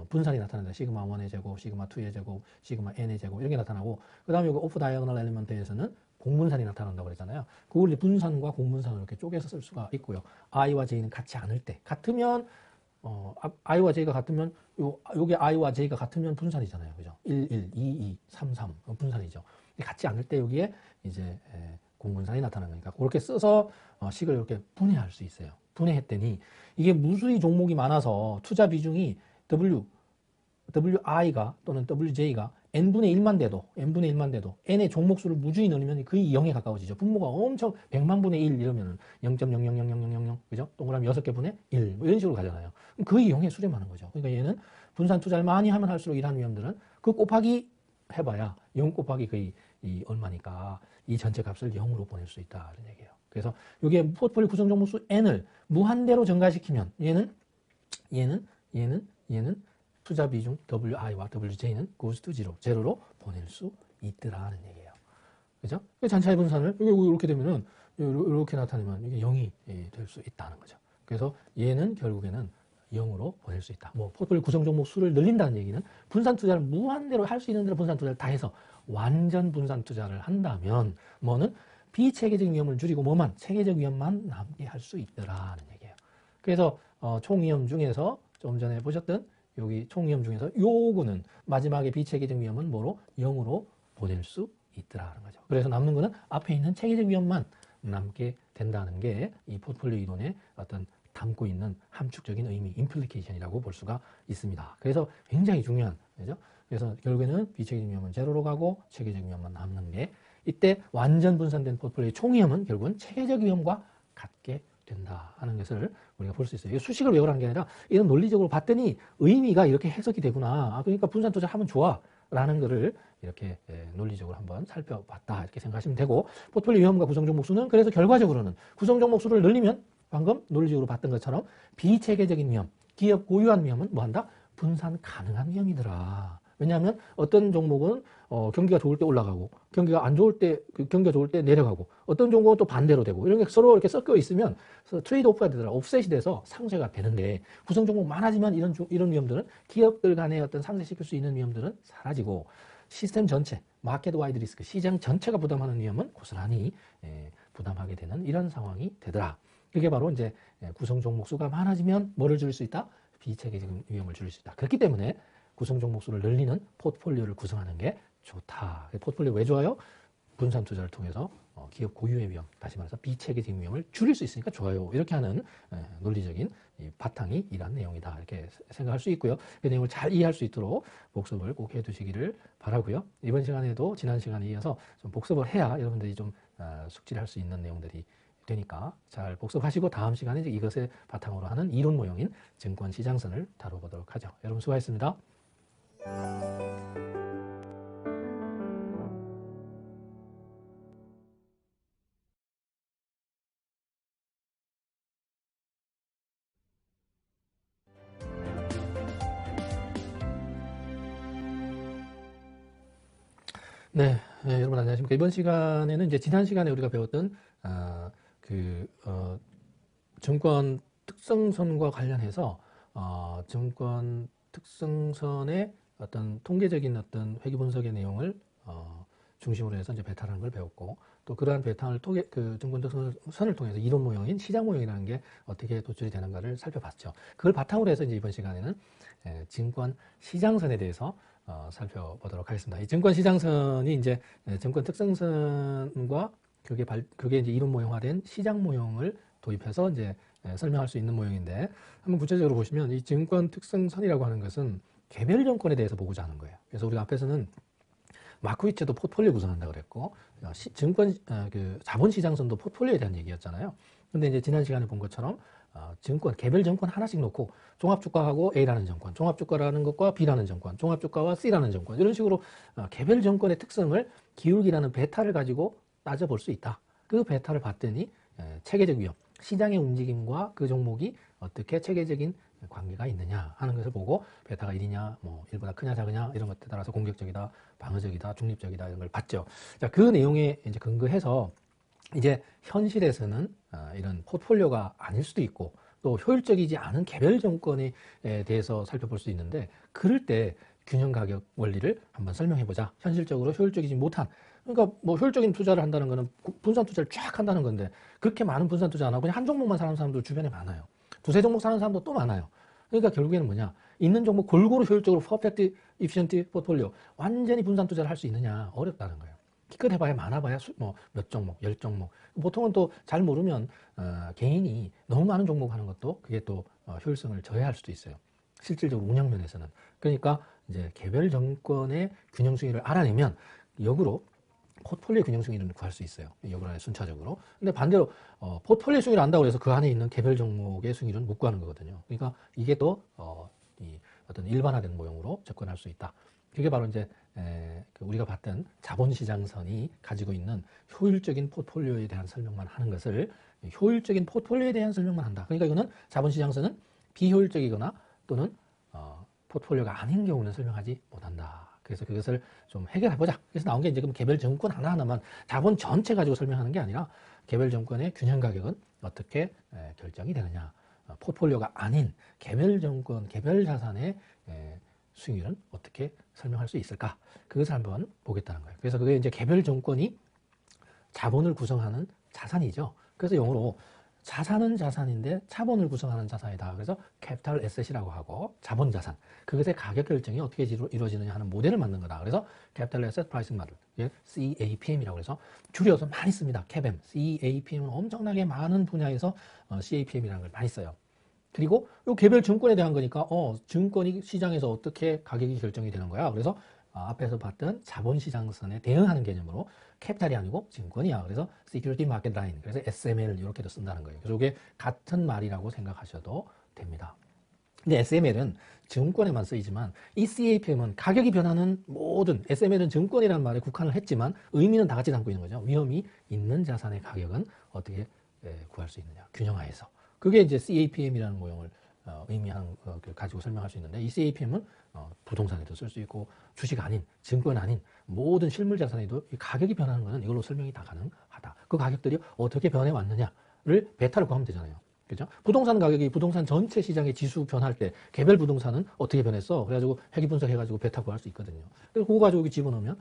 분산이 나타난다. 시그마 1의 제곱, 시그마 2의 제곱, 시그마 n의 제곱 이런 게 나타나고 그다음에 요거 오프 다이어고널 엘리먼트에서는 공분산이 나타난다고 그랬잖아요. 그걸 이제 분산과 공분산으로 이렇게 쪼개서 쓸 수가 있고요. i와 j는 같지 않을 때 같으면 i와 j가 같으면 요게 i와 j가 같으면 분산이잖아요. 그죠? 1, 1, 2, 2, 3, 3 분산이죠. 같지 않을 때 여기에 이제 공분산이 나타나는 거니까 그렇게 써서 식을 이렇게 분해할 수 있어요. 분해했더니 이게 무수히 종목이 많아서 투자 비중이 WI가 또는 WJ가 n분의 1만 돼도 n의 종목수를 무주히 넣으면 거의 0에 가까워지죠. 분모가 엄청 100만 분의 1 이러면은 0.000000 그죠? 동그라미 6개 분의 1 뭐 이런 식으로 가잖아요. 그럼 거의 0에 수렴하는 거죠. 그러니까 얘는 분산 투자를 많이 하면 할수록 이러한 위험들은 그 곱하기 해봐야 0 곱하기 거의 이 얼마니까 이 전체 값을 0으로 보낼 수 있다 이런 얘기예요. 그래서 이게 포트폴리오 구성 종목수 n을 무한대로 증가시키면 얘는 투자 비중 WI와 WJ는 goes to zero, 제로로 보낼 수 있더라는 얘기예요. 그죠? 잔차의 분산을 이렇게 되면은 이렇게 나타내면 이게 0이 될 수 있다는 거죠. 그래서 얘는 결국에는 0으로 보낼 수 있다. 뭐 포트폴리오 구성 종목 수를 늘린다는 얘기는 분산 투자를 무한대로 할 수 있는 대로 분산 투자를 다 해서 완전 분산 투자를 한다면 뭐는 비체계적 위험을 줄이고 뭐만 체계적 위험만 남게 할 수 있더라는 얘기예요. 그래서 총위험 중에서 좀 전에 보셨던 여기 총위험 중에서 요거는 마지막에 비체계적 위험은 뭐로? 0으로 보낼 수 있더라는 거죠. 그래서 남는 거는 앞에 있는 체계적 위험만 남게 된다는 게 이 포트폴리오 이론의 어떤 담고 있는 함축적인 의미, 임플리케이션이라고 볼 수가 있습니다. 그래서 굉장히 중요한 거죠. 그래서 결국에는 비체계적 위험은 제로로 가고 체계적 위험만 남는 게 이때 완전 분산된 포트폴리오의 총위험은 결국은 체계적 위험과 같게 된다 하는 것을 우리가 볼 수 있어요. 수식을 외우라는 게 아니라 이런 논리적으로 봤더니 의미가 이렇게 해석이 되구나. 그러니까 분산 투자하면 좋아. 라는 것을 이렇게 논리적으로 한번 살펴봤다. 이렇게 생각하시면 되고 포트폴리오 위험과 구성 종목 수는 그래서 결과적으로는 구성 종목 수를 늘리면 방금 논리적으로 봤던 것처럼 비체계적인 위험, 기업 고유한 위험은 뭐한다? 분산 가능한 위험이더라. 왜냐하면 어떤 종목은 경기가 좋을 때 올라가고 경기가 안 좋을 때 경기가 좋을 때 내려가고 어떤 종목은 또 반대로 되고 이런 게 서로 이렇게 섞여 있으면 트레이드 오프가 되더라. 옵셋이 돼서 상쇄가 되는데 구성 종목 많아지면 이런 위험들은 기업들 간의 어떤 상쇄시킬 수 있는 위험들은 사라지고 시스템 전체 마켓 와이드 리스크 시장 전체가 부담하는 위험은 고스란히 부담하게 되는 이런 상황이 되더라. 이게 바로 이제 구성 종목 수가 많아지면 뭐를 줄일 수 있다? 비체계적 위험을 줄일 수 있다. 그렇기 때문에 구성 종목 수를 늘리는 포트폴리오를 구성하는 게 좋다. 포트폴리오 왜 좋아요? 분산 투자를 통해서 기업 고유의 위험, 다시 말해서 비체계적 위험을 줄일 수 있으니까 좋아요. 이렇게 하는 논리적인 바탕이 이런 내용이다. 이렇게 생각할 수 있고요. 그 내용을 잘 이해할 수 있도록 복습을 꼭 해두시기를 바라고요. 이번 시간에도 지난 시간에 이어서 좀 복습을 해야 여러분들이 좀 숙지를 할 수 있는 내용들이 되니까 잘 복습하시고 다음 시간에 이것을 바탕으로 하는 이론 모형인 증권시장선을 다뤄보도록 하죠. 여러분 수고하셨습니다. 네, 여러분 안녕하십니까. 이번 시간에는 이제 지난 시간에 우리가 배웠던 증권 특성선과 관련해서 증권 특성선의 어떤 통계적인 어떤 회귀 분석의 내용을 중심으로 해서 이제 베타라는 걸 배웠고 또 그러한 베타를 통해 증권 특성선을 통해서 이론 모형인 시장 모형이라는 게 어떻게 도출이 되는가를 살펴봤죠. 그걸 바탕으로 해서 이제 이번 시간에는 증권 시장선에 대해서 살펴보도록 하겠습니다. 이 증권 시장선이 이제 증권 특성선과 그게 이제 이론 모형화된 시장 모형을 도입해서 이제 설명할 수 있는 모형인데 한번 구체적으로 보시면 이 증권 특성선이라고 하는 것은 개별 정권에 대해서 보고자 하는 거예요. 그래서 우리가 앞에서는 마크위치도 포트폴리오 구성한다 그랬고 증권 자본시장선도 포트폴리오에 대한 얘기였잖아요. 근데 이제 지난 시간에 본 것처럼 증권 개별 정권 하나씩 놓고 종합주가하고 A라는 정권, 종합주가라는 것과 B라는 정권, 종합주가와 C라는 정권 이런 식으로 개별 정권의 특성을 기울기라는 베타를 가지고 따져볼 수 있다. 그 베타를 봤더니 체계적 위험, 시장의 움직임과 그 종목이 어떻게 체계적인 관계가 있느냐 하는 것을 보고 베타가 1이냐, 뭐 1보다 크냐 작으냐 이런 것들에 따라서 공격적이다, 방어적이다, 중립적이다 이런 걸 봤죠. 자, 그 내용에 이제 근거해서 이제 현실에서는 이런 포트폴리오가 아닐 수도 있고 또 효율적이지 않은 개별 정권에 대해서 살펴볼 수 있는데 그럴 때 균형 가격 원리를 한번 설명해 보자. 현실적으로 효율적이지 못한 그러니까 뭐 효율적인 투자를 한다는 거는 분산 투자를 쫙 한다는 건데 그렇게 많은 분산 투자 안 하고 그냥 한 종목만 사는 사람도 주변에 많아요. 두세 종목 사는 사람도 또 많아요. 그러니까 결국에는 뭐냐 있는 종목 골고루 효율적으로 퍼펙트 이피션티 포트폴리오 완전히 분산 투자를 할 수 있느냐 어렵다는 거예요. 기껏 해봐야 많아봐야 뭐 몇 종목, 10종목. 보통은 또 잘 모르면 개인이 너무 많은 종목 하는 것도 그게 또 효율성을 저해할 수도 있어요. 실질적으로 운영면에서는. 그러니까 이제 개별 정권의 균형 수익을 알아내면 역으로 포트폴리오 균형 수익을 구할 수 있어요. 역으로 안에 순차적으로. 근데 반대로 포트폴리오 수익을 안다고 해서 그 안에 있는 개별 종목의 수익은 못 구하는 거거든요. 그러니까 이게 또 어떤 일반화된 모형으로 접근할 수 있다. 그게 바로 이제 우리가 봤던 자본시장선이 가지고 있는 효율적인 포트폴리오에 대한 설명만 하는 것을 효율적인 포트폴리오에 대한 설명만 한다. 그러니까 이거는 자본시장선은 비효율적이거나 또는 포트폴리오가 아닌 경우는 설명하지 못한다. 그래서 그것을 좀 해결해보자. 그래서 나온 게 이제 그럼 개별 정권 하나하나만 자본 전체 가지고 설명하는 게 아니라 개별 정권의 균형 가격은 어떻게 결정이 되느냐. 포트폴리오가 아닌 개별 정권, 개별 자산의 수익률은 어떻게 설명할 수 있을까? 그것을 한번 보겠다는 거예요. 그래서 그게 이제 개별 정권이 자본을 구성하는 자산이죠. 그래서 영어로 자산은 자산인데 자본을 구성하는 자산이다. 그래서 캐피탈 에셋이라고 하고 자본 자산. 그것의 가격 결정이 어떻게 이루어지느냐 하는 모델을 만든 거다. 그래서 캐피탈 에셋 프라이싱 모델, CAPM이라고 해서 줄여서 많이 씁니다. CAPM. CAPM은 엄청나게 많은 분야에서 CAPM이라는 걸 많이 써요. 그리고 이 개별 증권에 대한 거니까 증권이 시장에서 어떻게 가격이 결정이 되는 거야. 그래서 앞에서 봤던 자본시장선에 대응하는 개념으로 캐피탈이 아니고 증권이야. 그래서 Security Market Line, 그래서 SML 이렇게도 쓴다는 거예요. 그래서 이게 같은 말이라고 생각하셔도 됩니다. 근데 SML은 증권에만 쓰이지만 이 CAPM은 가격이 변하는 모든 SML은 증권이라는 말에 국한을 했지만 의미는 다 같이 담고 있는 거죠. 위험이 있는 자산의 가격은 어떻게 구할 수 있느냐. 균형하에서. 그게 이제 CAPM이라는 모형을 의미하는 가지고 설명할 수 있는데 이 CAPM은 부동산에도 쓸 수 있고 주식 아닌 증권 아닌 모든 실물 자산에도 이 가격이 변하는 것은 이걸로 설명이 다 가능하다. 그 가격들이 어떻게 변해 왔느냐를 베타를 구하면 되잖아요. 그죠? 부동산 가격이 부동산 전체 시장의 지수 변할 때 개별 부동산은 어떻게 변했어? 그래가지고 회귀 분석해가지고 베타 구할 수 있거든요. 그래서 그거 가지고 여기 집어넣으면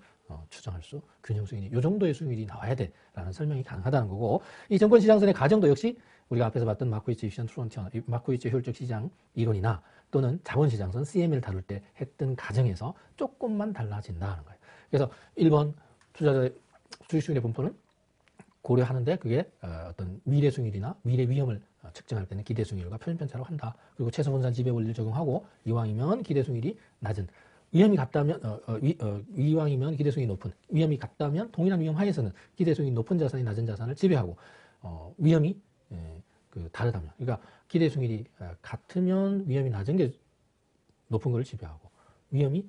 추정할 수 균형 수익률이 이 정도의 수익률이 나와야 돼라는 설명이 가능하다는 거고 이 정권 시장선의 가정도 역시 우리가 앞에서 봤던 마크위츠 이피션 프론티어, 마크위츠 효율적 시장 이론이나 또는 자본시장선 CM을 다룰 때 했던 가정에서 조금만 달라진다는 거예요. 그래서 1번 투자자의 주식수익의 분포는 고려하는데 그게 어떤 미래 수익률이나 미래 위험을 측정할 때는 기대 수익률과 표준편차로 한다. 그리고 최소 분산 지배 원리를 적용하고 이왕이면 기대 수익률이 낮은 위험이 같다면 이왕이면 기대 수익이 높은 위험이 같다면 동일한 위험 하에서는 기대 수익이 높은 자산이 낮은 자산을 지배하고 위험이 다르다면 그러니까 기대 수익률이 같으면 위험이 낮은 게 높은 걸 지배하고 위험이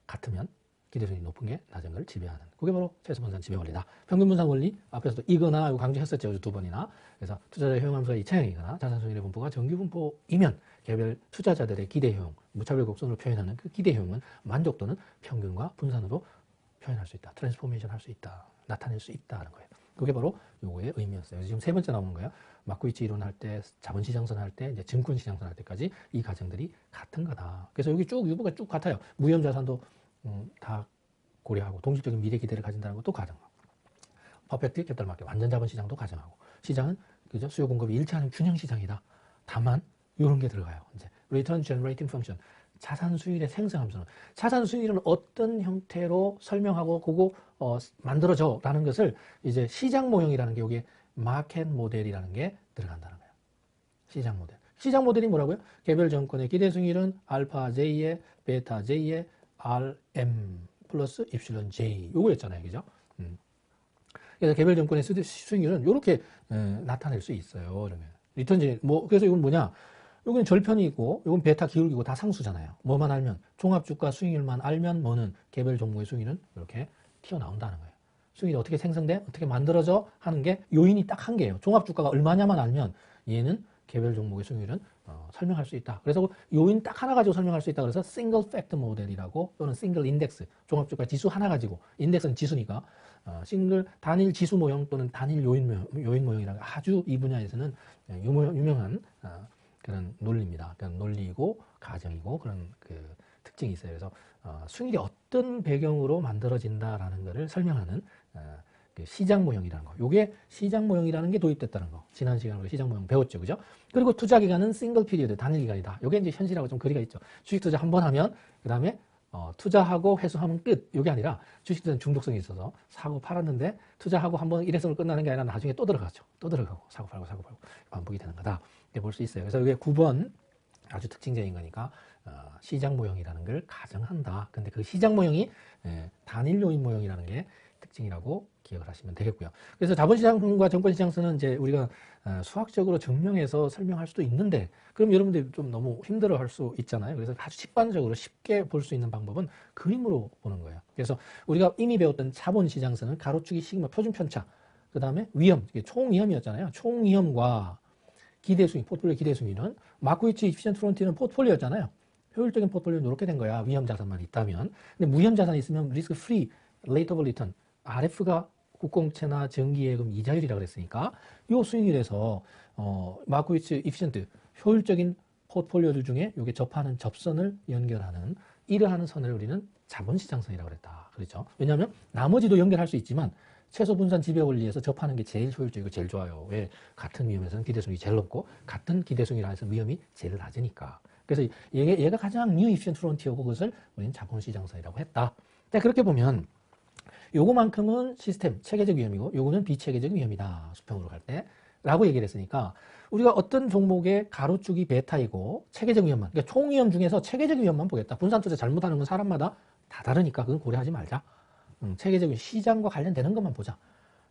같으면 기대 수익이 높은 게 낮은 걸 지배하는 그게 바로 최소 분산 지배 원리다. 평균 분산 원리 앞에서도 이거나 이거 강조했었죠. 두 번이나. 그래서 투자자 효용함수가 이차형이거나 자산 수익률의 분포가 정규 분포이면 개별 투자자들의 기대 효용, 무차별 곡선으로 표현하는 그 기대 효용은 만족도는 평균과 분산으로 표현할 수 있다. 트랜스포메이션 할 수 있다. 나타낼 수 있다는 거예요. 그게 바로 요거의 의미였어요. 지금 세 번째 나오는 거예요. 마크위츠 이론 할 때, 자본시장선 할 때, 이제 증권시장선 할 때까지 이 가정들이 같은 거다. 그래서 여기 쭉 유보가 쭉 같아요. 무위험자산도 다 고려하고 동질적인 미래 기대를 가진다는 것도 가정하고 퍼펙트 캐피탈 마켓 완전 자본시장도 가정하고 시장은 그죠 수요 공급이 일치하는 균형 시장이다. 다만 이런 게 들어가요. 이제 Return Generating Function 자산 수익의 생성함수는 자산 수익은 어떤 형태로 설명하고 그거 만들어져라는 것을 이제 시장 모형이라는 게 여기에 마켓 모델이라는 게 들어간다는 거예요. 시장 모델. 시장 모델이 뭐라고요? 개별 정권의 기대 수익률은 알파 J에 베타 J에 RM 플러스 입실론 J 요거였잖아요. 그죠? 그래서 개별 정권의 수익률은 이렇게 나타낼 수 있어요. 그러면 리턴 그래서 이건 뭐냐? 이건 절편이고 이건 베타 기울기고 다 상수잖아요. 뭐만 알면 종합주가 수익률만 알면 뭐는 개별 종목의 수익률은 이렇게 튀어나온다는 거예요. 수익률이 어떻게 생성돼? 어떻게 만들어져? 하는 게 요인이 딱 한 개예요. 종합주가가 얼마냐만 알면 얘는 개별 종목의 수익률은 설명할 수 있다. 그래서 요인 딱 하나 가지고 설명할 수 있다. 그래서 싱글 팩트 모델이라고 또는 싱글 인덱스, 종합주가 지수 하나 가지고, 인덱스는 지수니까 싱글 단일 지수 모형 또는 단일 요인 모형이라고 아주 이 분야에서는 유명한 그런 논리입니다. 그런 논리이고 가정이고 그런 그 특징이 있어요. 그래서 수익률이 어떤 배경으로 만들어진다라는 것을 설명하는 그 시장 모형이라는 거. 요게 시장 모형이라는 게 도입됐다는 거. 지난 시간에 우리 시장 모형 배웠죠. 그죠? 그리고 투자 기간은 싱글 피리어드, 단일 기간이다. 요게 이제 현실하고 좀 거리가 있죠. 주식 투자 한 번 하면 그다음에 투자하고 회수하면 끝. 요게 아니라 주식 투자는 중독성이 있어서 사고 팔았는데 투자하고 한번 일회성으로 끝나는 게 아니라 나중에 또 들어가죠. 또 들어가고 사고 팔고 반복이 되는 거다. 이렇게 볼 수 있어요. 그래서 이게 9번 아주 특징적인 거니까 시장 모형이라는 걸 가정한다. 근데 그 시장 모형이 단일 요인 모형이라는 게 특징이라고 기억을 하시면 되겠고요. 그래서 자본시장과 정권시장서는 이제 우리가 수학적으로 증명해서 설명할 수도 있는데, 그럼 여러분들이 좀 너무 힘들어 할 수 있잖아요. 그래서 아주 직관적으로 쉽게 볼 수 있는 방법은 그림으로 보는 거예요. 그래서 우리가 이미 배웠던 자본시장서는 가로축이 시그마 표준편차, 그 다음에 위험, 총위험이었잖아요. 총위험과 기대수익, 포트폴리오 기대수익은 마크위치 이피션트 프론티는 포트폴리오였잖아요. 효율적인 포트폴리오는 이렇게 된 거야. 위험 자산만 있다면. 근데 무위험 자산이 있으면 리스크 프리, 레이터블 리턴, RF가 국공채나 정기예금 이자율이라고 그랬으니까 이 수익률에서 마크위치 이피션트, 효율적인 포트폴리오들 중에 이게 접하는 접선을 연결하는 이러한 선을 우리는 자본시장선이라고 그랬다. 그렇죠? 왜냐하면 나머지도 연결할 수 있지만 최소 분산 지배 원리에서 접하는 게 제일 효율적이고 제일 좋아요. 왜? 같은 위험에서는 기대수익이 제일 높고 같은 기대수익이라 해서 위험이 제일 낮으니까. 그래서 얘가 가장 뉴 이피션트 프론티어고 그것을 우리는 자본시장선이라고 했다. 근데 그렇게 보면 요거만큼은 시스템, 체계적 위험이고 요거는 비체계적 위험이다. 수평으로 갈 때. 라고 얘기를 했으니까 우리가 어떤 종목의 가로축이 베타이고 체계적 위험만, 그러니까 총위험 중에서 체계적 위험만 보겠다. 분산 투자 잘못하는 건 사람마다 다 다르니까 그건 고려하지 말자. 체계적인 시장과 관련되는 것만 보자.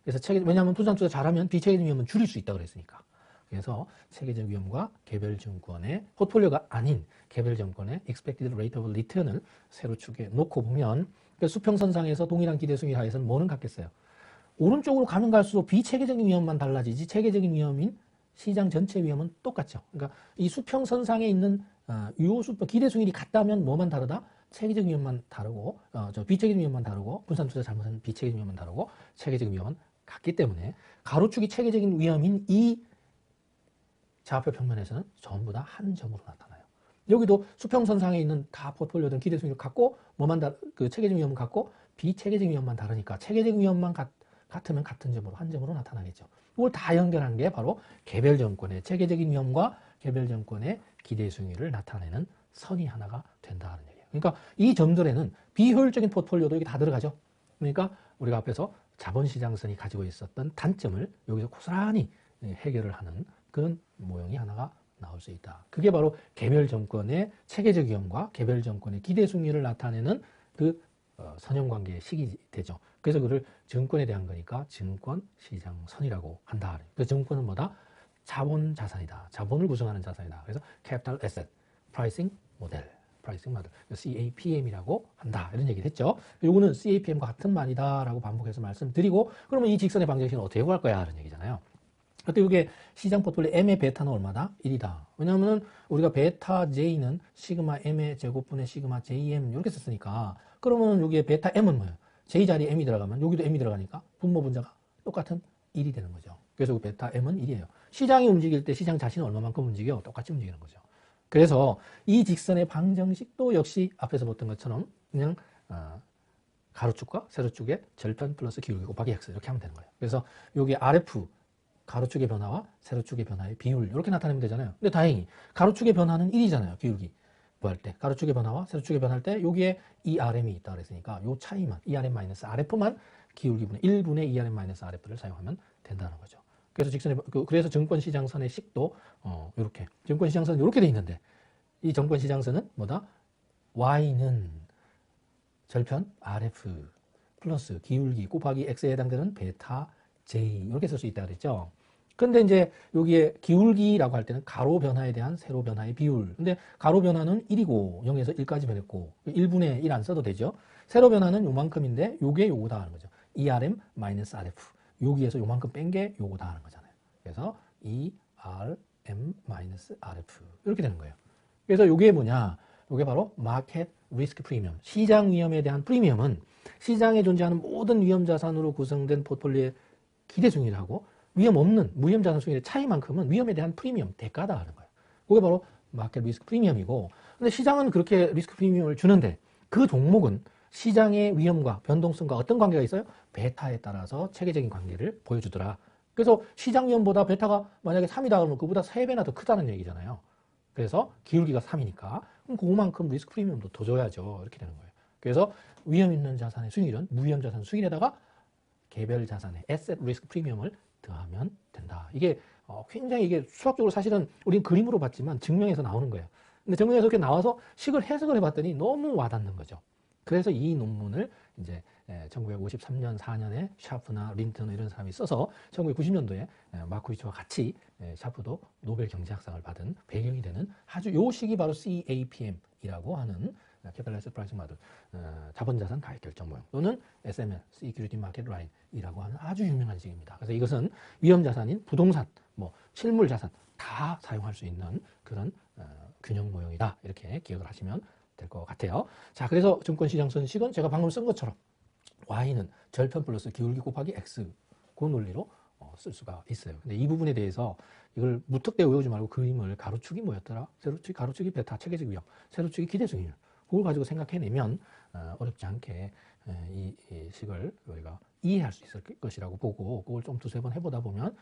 그래서 왜냐하면 분산 투자 잘하면 비체계적 위험은 줄일 수 있다고 그랬으니까. 그래서 체계적 위험과 개별 증권의 포트폴리오가 아닌 개별 증권의 expected rate of return을 세로축에 놓고 보면 수평선상에서 동일한 기대수익 하에서는 뭐는 같겠어요? 오른쪽으로 가면 갈수록 비체계적인 위험만 달라지지 체계적인 위험인 시장 전체 위험은 똑같죠. 그러니까 이 수평선상에 있는 수평 기대수익이 같다면 뭐만 다르다? 체계적 위험만 다르고 비체계적 위험만 다르고 분산 투자 잘못하면 비체계적 위험만 다르고 체계적 위험은 같기 때문에 가로축이 체계적인 위험인 이 좌표 평면에서는 전부 다 한 점으로 나타나요. 여기도 수평선상에 있는 다 포트폴리오든 기대수익을 갖고 그 체계적 위험은 같고 비체계적 위험만 다르니까 체계적 위험만 같으면 같은 점으로 한 점으로 나타나겠죠. 이걸 다 연결한 게 바로 개별 정권의 체계적인 위험과 개별 정권의 기대수익률을 나타내는 선이 하나가 된다는 얘기예요. 그러니까 이 점들에는 비효율적인 포트폴리오도 여기 다 들어가죠. 그러니까 우리가 앞에서 자본시장선이 가지고 있었던 단점을 여기서 고스란히 해결을 하는 그런 모형이 하나가 나올 수 있다. 그게 바로 개별 정권의 체계적 위험과 개별 정권의 기대 수익률을 나타내는 그 선형관계의 식이 되죠. 그래서 그를 증권에 대한 거니까 증권시장선이라고 한다. 그 증권은 뭐다? 자본 자산이다. 자본을 구성하는 자산이다. 그래서 Capital Asset Pricing Model, CAPM이라고 한다. 이런 얘기를 했죠. 요거는 CAPM과 같은 말이다라고 반복해서 말씀드리고, 그러면 이 직선의 방정식은 어떻게 구할 거야? 이런 얘기잖아요. 그때 이게 시장 포트폴리오 M의 베타는 얼마다? 1이다. 왜냐하면 우리가 베타 J는 시그마 M의 제곱분의 시그마 JM 이렇게 썼으니까, 그러면 여기에 베타 M은 뭐예요? J 자리에 M이 들어가면 여기도 M이 들어가니까 분모 분자가 똑같은 1이 되는 거죠. 그래서 그 베타 M은 1이에요. 시장이 움직일 때 시장 자신은 얼마만큼 움직여? 똑같이 움직이는 거죠. 그래서 이 직선의 방정식도 역시 앞에서 봤던 것처럼 그냥 가로축과 세로축의 절편 플러스 기울기 곱하기 X 이렇게 하면 되는 거예요. 그래서 여기 RF 가로축의 변화와 세로축의 변화의 비율 이렇게 나타내면 되잖아요. 근데 다행히 가로축의 변화는 1이잖아요. 기울기 구할 때. 가로축의 변화와 세로축의 변화할 때 여기에 ERM이 있다 그랬으니까 요 차이만 ERM-RF만 기울기분의 1분의 ERM-RF를 사용하면 된다는 거죠. 그래서 그래서 증권시장선의 식도 이렇게 증권시장선은 이렇게 돼 있는데 이 증권시장선은 뭐다? Y는 절편 RF 플러스 기울기 곱하기 X에 해당되는 베타 J 이렇게 쓸 수 있다 그랬죠. 근데 이제 여기에 기울기라고 할 때는 가로 변화에 대한 세로 변화의 비율. 근데 가로 변화는 1이고 0에서 1까지 변했고 1분의 1 안 써도 되죠. 세로 변화는 요만큼인데 요게 요거다 하는 거죠. ERM-RF. 여기에서 요만큼 뺀 게 요거다 하는 거잖아요. 그래서 ERM-RF 이렇게 되는 거예요. 그래서 요게 뭐냐? 요게 바로 마켓 리스크 프리미엄. 시장 위험에 대한 프리미엄은 시장에 존재하는 모든 위험 자산으로 구성된 포트폴리오의 기대 수익률하고 위험 없는 무위험 자산 수익률의 차이만큼은 위험에 대한 프리미엄, 대가다 하는 거예요. 그게 바로 마켓 리스크 프리미엄이고, 근데 시장은 그렇게 리스크 프리미엄을 주는데 그 종목은 시장의 위험과 변동성과 어떤 관계가 있어요? 베타에 따라서 체계적인 관계를 보여주더라. 그래서 시장 위험보다 베타가 만약에 3이다 그러면 그보다 3배나 더 크다는 얘기잖아요. 그래서 기울기가 3이니까 그럼 그만큼 리스크 프리미엄도 더 줘야죠. 이렇게 되는 거예요. 그래서 위험 있는 자산의 수익률은 무위험 자산 수익률에다가 개별 자산의 에셋 리스크 프리미엄을 더하면 된다. 이게 굉장히 이게 수학적으로 사실은 우리는 그림으로 봤지만 증명해서 나오는 거예요. 근데 증명해서 이렇게 나와서 식을 해석을 해봤더니 너무 와닿는 거죠. 그래서 이 논문을 이제 1953년 4년에 샤프나 린턴 이런 사람이 써서 1990년도에 마코비츠와 같이 샤프도 노벨 경제학상을 받은 배경이 되는 아주 요 시기 바로 CAPM이라고 하는 캐피탈 프라이싱 모델, 자본자산 가액 결정 모형 또는 SML, Security Market Line이라고 하는 아주 유명한 식입니다. 그래서 이것은 위험 자산인 부동산, 뭐 실물 자산 다 사용할 수 있는 그런 균형 모형이다. 이렇게 기억을 하시면 될 것 같아요. 자, 그래서 증권시장 선식은 제가 방금 쓴 것처럼 Y는 절편 플러스 기울기 곱하기 X 그 논리로 쓸 수가 있어요. 근데 이 부분에 대해서 이걸 무턱대고 외우지 말고 그림을 가로축이 뭐였더라? 세로축이, 가로축이 베타, 체계적 위험, 세로축이 기대 수익률. 그걸 가지고 생각해내면 어렵지 않게 이 식을 우리가 이해할 수 있을 것이라고 보고 그걸 좀 두세 번 해보다 보면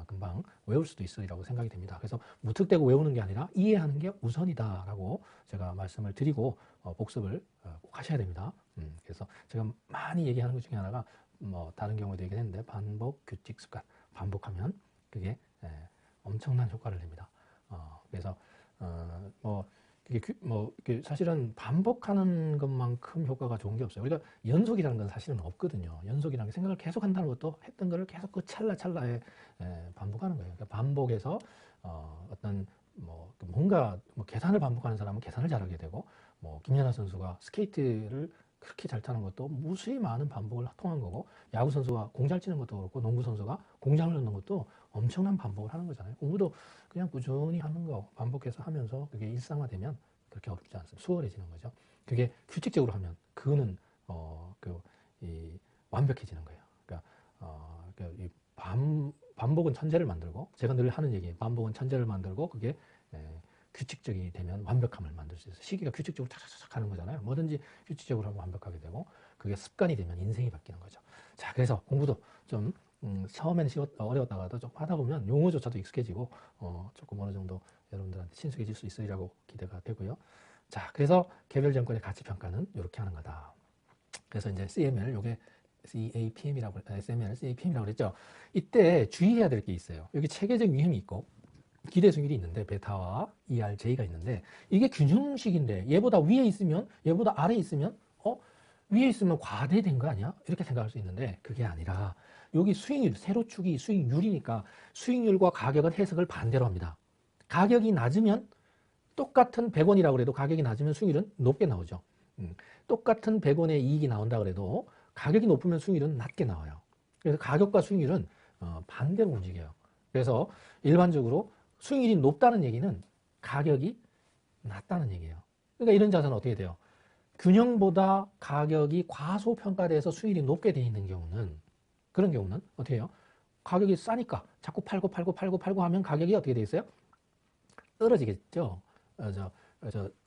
금방 외울 수도 있으리라고 생각이 됩니다. 그래서 무턱대고 외우는 게 아니라 이해하는 게 우선이다라고 제가 말씀을 드리고 복습을 꼭 하셔야 됩니다. 그래서 제가 많이 얘기하는 것 중에 하나가 뭐 다른 경우에도 얘기했는데 반복, 규칙, 습관 반복하면 그게 엄청난 효과를 냅니다. 그래서 이게 사실은 반복하는 것만큼 효과가 좋은 게 없어요. 우리가 연속이라는 건 사실은 없거든요. 연속이라는 게 생각을 계속 한다는 것도 했던 거를 계속 그 찰나찰나에 반복하는 거예요. 그러니까 반복해서 어떤 뭔가 계산을 반복하는 사람은 계산을 잘하게 되고, 김연아 선수가 스케이트를 그렇게 잘 타는 것도 무수히 많은 반복을 통한 거고, 야구 선수가 공 잘 치는 것도 그렇고, 농구 선수가 공장을 넣는 것도 엄청난 반복을 하는 거잖아요. 공부도 그냥 꾸준히 하는 거 반복해서 하면서 그게 일상화되면 그렇게 어렵지 않습니다. 수월해지는 거죠. 그게 규칙적으로 하면 그거는 완벽해지는 거예요. 그러니까 이 반복은 천재를 만들고, 제가 늘 하는 얘기예요. 반복은 천재를 만들고 그게 규칙적이 되면 완벽함을 만들 수 있어요. 시기가 규칙적으로 착착착 하는 거잖아요. 뭐든지 규칙적으로 하면 완벽하게 되고, 그게 습관이 되면 인생이 바뀌는 거죠. 자, 그래서 공부도 좀 처음에는 어려웠다가도 좀 하다 보면 용어조차도 익숙해지고 조금 어느 정도 여러분들한테 친숙해질 수 있으리라고 기대가 되고요. 자, 그래서 개별 정권의 가치 평가는 이렇게 하는 거다. 그래서 이제 CML, 요게 CAPM이라고, SML, CAPM이라고 그랬죠. 이때 주의해야 될 게 있어요. 여기 체계적 위험이 있고 기대 수익률이 있는데, 베타와 ERJ가 있는데, 이게 균형식인데 얘보다 위에 있으면, 얘보다 아래에 있으면 위에 있으면 과대된 거 아니야? 이렇게 생각할 수 있는데 그게 아니라, 여기 수익률, 세로축이 수익률이니까 수익률과 가격은 해석을 반대로 합니다. 가격이 낮으면 똑같은 100원이라고 해도 가격이 낮으면 수익률은 높게 나오죠. 똑같은 100원의 이익이 나온다 그래도 가격이 높으면 수익률은 낮게 나와요. 그래서 가격과 수익률은 반대로 움직여요. 그래서 일반적으로 수익률이 높다는 얘기는 가격이 낮다는 얘기예요. 그러니까 이런 자산은 어떻게 돼요? 균형보다 가격이 과소평가돼서 수익률이 높게 돼 있는 경우는, 그런 경우는 어떻게 해요? 가격이 싸니까 자꾸 팔고 하면 가격이 어떻게 돼 있어요? 떨어지겠죠.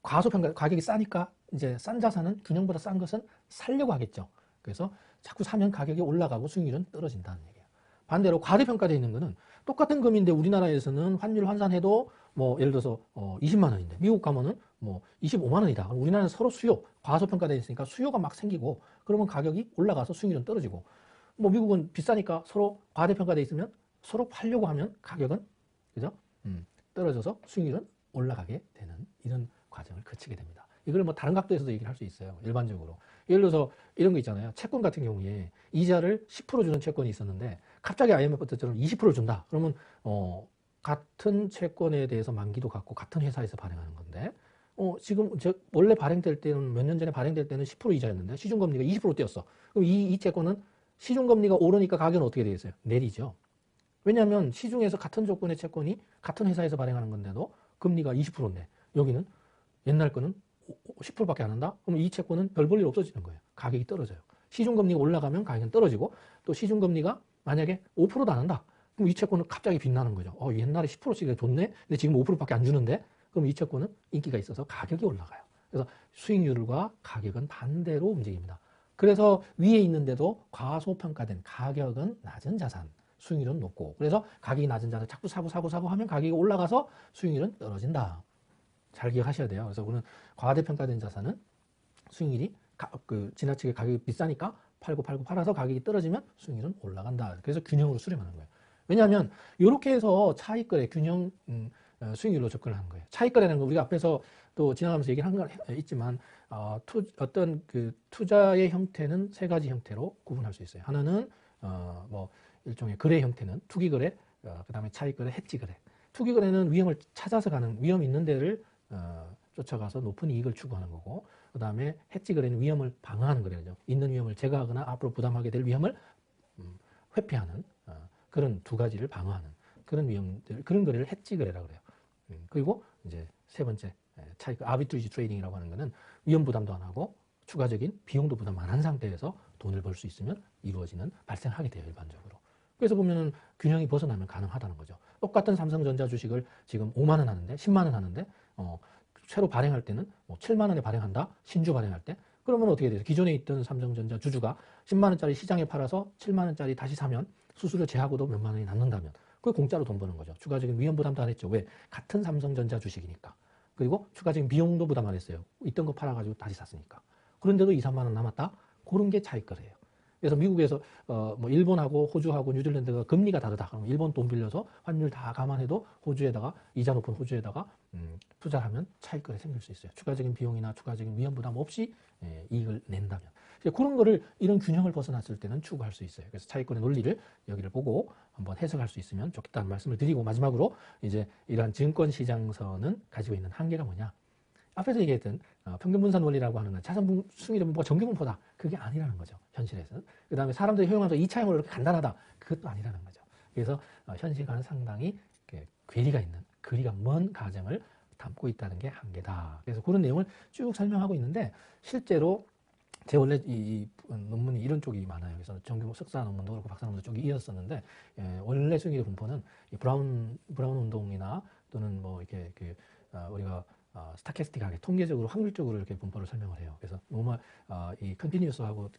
과소평가, 가격이 싸니까 이제 싼 자산은, 균형보다 싼 것은 살려고 하겠죠. 그래서 자꾸 사면 가격이 올라가고 수익률은 떨어진다는 얘기예요. 반대로 과대평가되어 있는 거는 똑같은 금인데 우리나라에서는 환율 환산해도 예를 들어서 20만 원인데 미국 가면은 25만 원이다. 그럼 우리나라는 서로 수요, 과소평가되어 있으니까 수요가 막 생기고, 그러면 가격이 올라가서 수익률은 떨어지고, 미국은 비싸니까 서로 과대평가되어 있으면 서로 팔려고 하면 가격은, 그죠? 떨어져서 수익률은 올라가게 되는 이런 과정을 거치게 됩니다. 이걸 다른 각도에서도 얘기를 할 수 있어요. 일반적으로. 예를 들어서 이런 거 있잖아요. 채권 같은 경우에 이자를 10% 주는 채권이 있었는데 갑자기 IMF 때처럼 20%를 준다. 그러면 같은 채권에 대해서 만기도 같고 같은 회사에서 발행하는 건데, 지금 원래 발행될 때는, 몇 년 전에 발행될 때는 10% 이자였는데 시중금리가 20% 뛰었어. 그럼 이 채권은 시중금리가 오르니까 가격은 어떻게 되겠어요? 내리죠. 왜냐하면 시중에서 같은 조건의 채권이 같은 회사에서 발행하는 건데도 금리가 20%인데 여기는 옛날 거는 10%밖에 안 한다? 그럼 이 채권은 별 볼 일 없어지는 거예요. 가격이 떨어져요. 시중금리가 올라가면 가격은 떨어지고 또 시중금리가 만약에 5%도 안 한다? 그럼 이 채권은 갑자기 빛나는 거죠. 옛날에 10%씩 줬네? 근데 지금 5%밖에 안 주는데? 그럼 이 채권은 인기가 있어서 가격이 올라가요. 그래서 수익률과 가격은 반대로 움직입니다. 그래서 위에 있는데도 과소평가된 가격은 낮은 자산, 수익률은 높고 그래서 가격이 낮은 자산 자꾸 사고 하면 가격이 올라가서 수익률은 떨어진다. 잘 기억하셔야 돼요. 그래서 우리는 과대평가된 자산은 수익률이 지나치게 가격이 비싸니까 팔아서 가격이 떨어지면 수익률은 올라간다. 그래서 균형으로 수렴하는 거예요. 왜냐하면 이렇게 해서 차익거래 균형 수익률로 접근을 하는 거예요. 차익거래라는 건 우리가 앞에서 또 지나가면서 얘기를 한 건 있지만 어떤 그 투자의 형태는 세 가지 형태로 구분할 수 있어요. 하나는 뭐 일종의 거래 형태는 투기거래, 그다음에 차익거래, 해지거래. 투기거래는 위험을 찾아서 가는 위험 있는 데를 쫓아가서 높은 이익을 추구하는 거고, 그 다음에 해지거래는 위험을 방어하는 거래죠. 있는 위험을 제거하거나 앞으로 부담하게 될 위험을 회피하는 그런 두 가지를 방어하는 그런 위험들, 그런 거래를 해지거래라고 그래요. 그리고 이제 세 번째 차익 아비트리지 트레이딩이라고 하는 거는 위험 부담도 안 하고 추가적인 비용도 부담 안 한 상태에서 돈을 벌 수 있으면 이루어지는 발생하게 돼요, 일반적으로. 그래서 보면은 균형이 벗어나면 가능하다는 거죠. 똑같은 삼성전자 주식을 지금 5만 원 하는데 10만 원 하는데 새로 발행할 때는 뭐 7만 원에 발행한다. 신주 발행할 때. 그러면 어떻게 돼요? 기존에 있던 삼성전자 주주가 10만 원짜리 시장에 팔아서 7만 원짜리 다시 사면 수수료 제하고도 몇만 원이 남는다면 그게 공짜로 돈 버는 거죠. 추가적인 위험 부담도 안 했죠. 왜? 같은 삼성전자 주식이니까. 그리고 추가적인 비용도 부담 안 했어요. 있던 거 팔아가지고 다시 샀으니까. 그런데도 2, 3만 원 남았다? 그런 게 차익거래예요. 그래서 미국에서 뭐 일본하고 호주하고 뉴질랜드가 금리가 다르다. 그럼 일본 돈 빌려서 환율 다 감안해도 호주에다가 이자 높은 호주에다가 투자를 하면 차익거래 생길 수 있어요. 추가적인 비용이나 추가적인 위험 부담 없이 이익을 낸다면. 그런 거를 이런 균형을 벗어났을 때는 추구할 수 있어요. 그래서 차익거래 논리를 여기를 보고 한번 해석할 수 있으면 좋겠다는 말씀을 드리고 마지막으로 이제 이러한 증권시장서는 가지고 있는 한계가 뭐냐. 앞에서 얘기했던 평균분산 원리라고 하는 건 자산 수익률 분포가 정규분포다. 그게 아니라는 거죠. 현실에서는. 그 다음에 사람들이 효용하면서 2차형으로 이렇게 간단하다. 그것도 아니라는 거죠. 그래서 현실과는 상당히 괴리가 있는, 거리가 먼 가정을 담고 있다는 게 한계다. 그래서 그런 내용을 쭉 설명하고 있는데 실제로 제 원래 이 논문이 이런 쪽이 많아요. 그래서 정규 석사 논문도 그렇고 박사 논문도 쪽이 이었었는데 원래 수익률 분포는 이 브라운 운동이나 또는 뭐 이렇게 우리가 스타캐스틱하게 통계적으로 확률적으로 이렇게 분포를 설명을 해요. 그래서 노멀 이 컨티뉴어스하고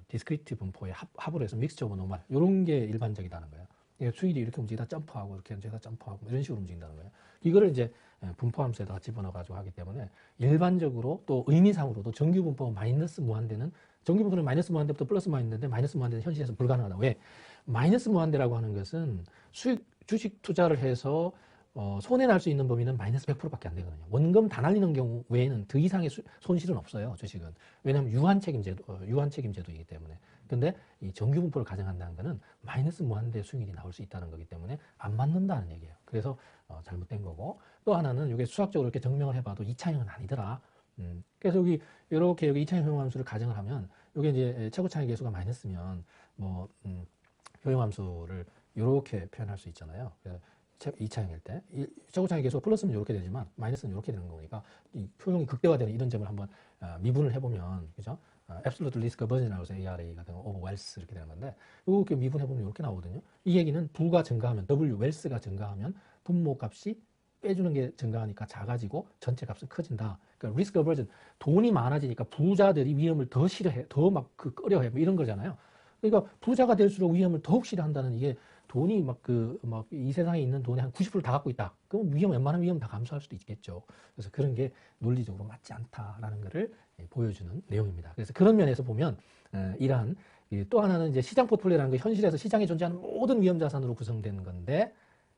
디스크리트 분포의 합으로 해서 믹스처 오브 노멀 이런 게 일반적이다는 거예요. 수익이 이렇게 움직이다 점프하고 이렇게 움직이다 점프하고 이런 식으로 움직인다는 거예요. 이거를 이제 분포함수에다가 집어넣어 가지고 하기 때문에 일반적으로 또 의미상으로도 정규 분포 마이너스 무한대는 정규 분포는 마이너스 무한대부터 플러스 무한대인데 마이너스 무한대는 현실에서 불가능하다. 왜? 마이너스 무한대라고 하는 것은 주식 투자를 해서 손해날 수 있는 범위는 마이너스 100%밖에 안 되거든요. 원금 다 날리는 경우 외에는 더 이상의 손실은 없어요, 주식은. 왜냐하면 유한책임제도이기 때문에. 근데 이 정규분포를 가정한다는 것은 마이너스 무한대 수익률이 나올 수 있다는 거기 때문에 안 맞는다는 얘기예요. 그래서 잘못된 거고. 또 하나는 이게 수학적으로 이렇게 증명을 해봐도 2차형은 아니더라. 그래서 여기 2차형 효용함수를 가정을 하면 이게 이제 최고 차익 계수가 마이너스면 뭐 효용함수를 이렇게 표현할 수 있잖아요. 2차형일 때 최고 차익 계수가 플러스면 이렇게 되지만 마이너스는 이렇게 되는 거니까 이 효용이 극대화되는 이런 점을 한번 미분을 해보면 그죠? Absolute Risk Aversion이라고 해서 ARA가 되는 over wealth 이렇게 되는 건데 이렇게 미분해보면 이렇게 나오거든요. 이 얘기는 부가 증가하면 W wealth가 증가하면 분모 값이 빼주는 게 증가하니까 작아지고 전체 값은 커진다. 그러니까 risk aversion 돈이 많아지니까 부자들이 위험을 더 싫어해, 더 막 꺼려해 뭐 이런 거잖아요. 그러니까 부자가 될수록 위험을 더욱 싫어한다는 이게 돈이 이 세상에 있는 돈의 한 90%를 다 갖고 있다. 그럼 웬만한 위험 다 감수할 수도 있겠죠. 그래서 그런 게 논리적으로 맞지 않다라는 것을 보여주는 내용입니다. 그래서 그런 면에서 보면 이러한 또 하나는 이제 시장 포트폴리오라는 게 현실에서 시장에 존재하는 모든 위험 자산으로 구성된 건데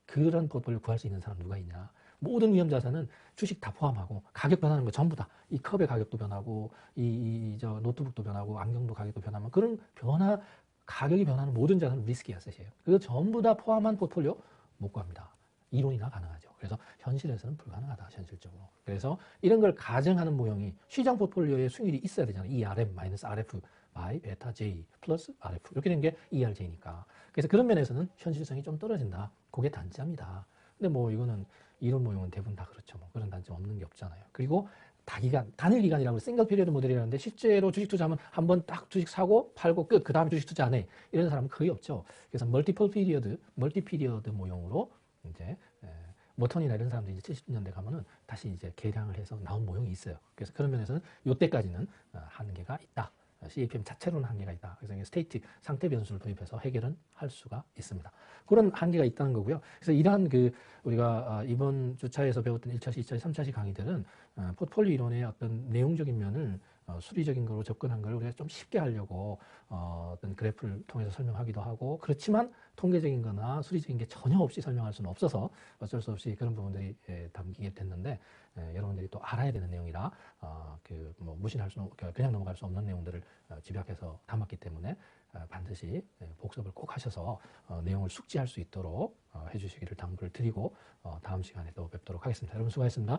그런 포트폴리오를 구할 수 있는 사람 누가 있냐? 모든 위험 자산은 주식 다 포함하고 가격 변하는 거 전부 다 이 컵의 가격도 변하고 저 노트북도 변하고 안경도 가격도 변하면 그런 가격이 변하는 모든 자산은 리스키 어셋이에요. 그거 전부 다 포함한 포트폴리오 못 구합니다. 이론이나 가능하죠. 그래서 현실에서는 불가능하다, 현실적으로. 그래서 이런 걸 가정하는 모형이 시장 포트폴리오에 수익률이 있어야 되잖아요. ERM, -RF by 베타 J 플러스 RF 이렇게 된 게 ERJ니까. 그래서 그런 면에서는 현실성이 좀 떨어진다. 그게 단점이다. 근데 뭐 이거는 이론 모형은 대부분 다 그렇죠. 뭐 그런 단점 없는 게 없잖아요. 그리고 다기간, 단일 기간이라고 싱글 피리어드 모델이라는데 실제로 주식 투자하면 한 번 딱 주식 사고 팔고 끝. 그 다음에 주식 투자 안 해. 이런 사람은 거의 없죠. 그래서 멀티플 피리어드, 멀티 피리어드 모형으로 이제 모턴이나 이런 사람들이 이제 70년대 가면은 다시 이제 개량을 해서 나온 모형이 있어요. 그래서 그런 면에서는 요때까지는 한계가 있다. CAPM 자체로는 한계가 있다. 그래서 스테이트 상태 변수를 도입해서 해결은 할 수가 있습니다. 그런 한계가 있다는 거고요. 그래서 이러한 우리가 이번 주차에서 배웠던 1차시, 2차시, 3차시 강의들은 포트폴리오 이론의 어떤 내용적인 면을 수리적인 거로 접근한 걸 우리가 좀 쉽게 하려고 어떤 그래프를 통해서 설명하기도 하고, 그렇지만 통계적인 거나 수리적인 게 전혀 없이 설명할 수는 없어서 어쩔 수 없이 그런 부분들이 담기게 됐는데, 여러분들이 또 알아야 되는 내용이라 뭐 무시할 수는, 그냥 넘어갈 수 없는 내용들을 집약해서 담았기 때문에 반드시 복습을 꼭 하셔서 내용을 숙지할 수 있도록 해주시기를 당부를 드리고, 다음 시간에 또 뵙도록 하겠습니다. 여러분 수고하셨습니다.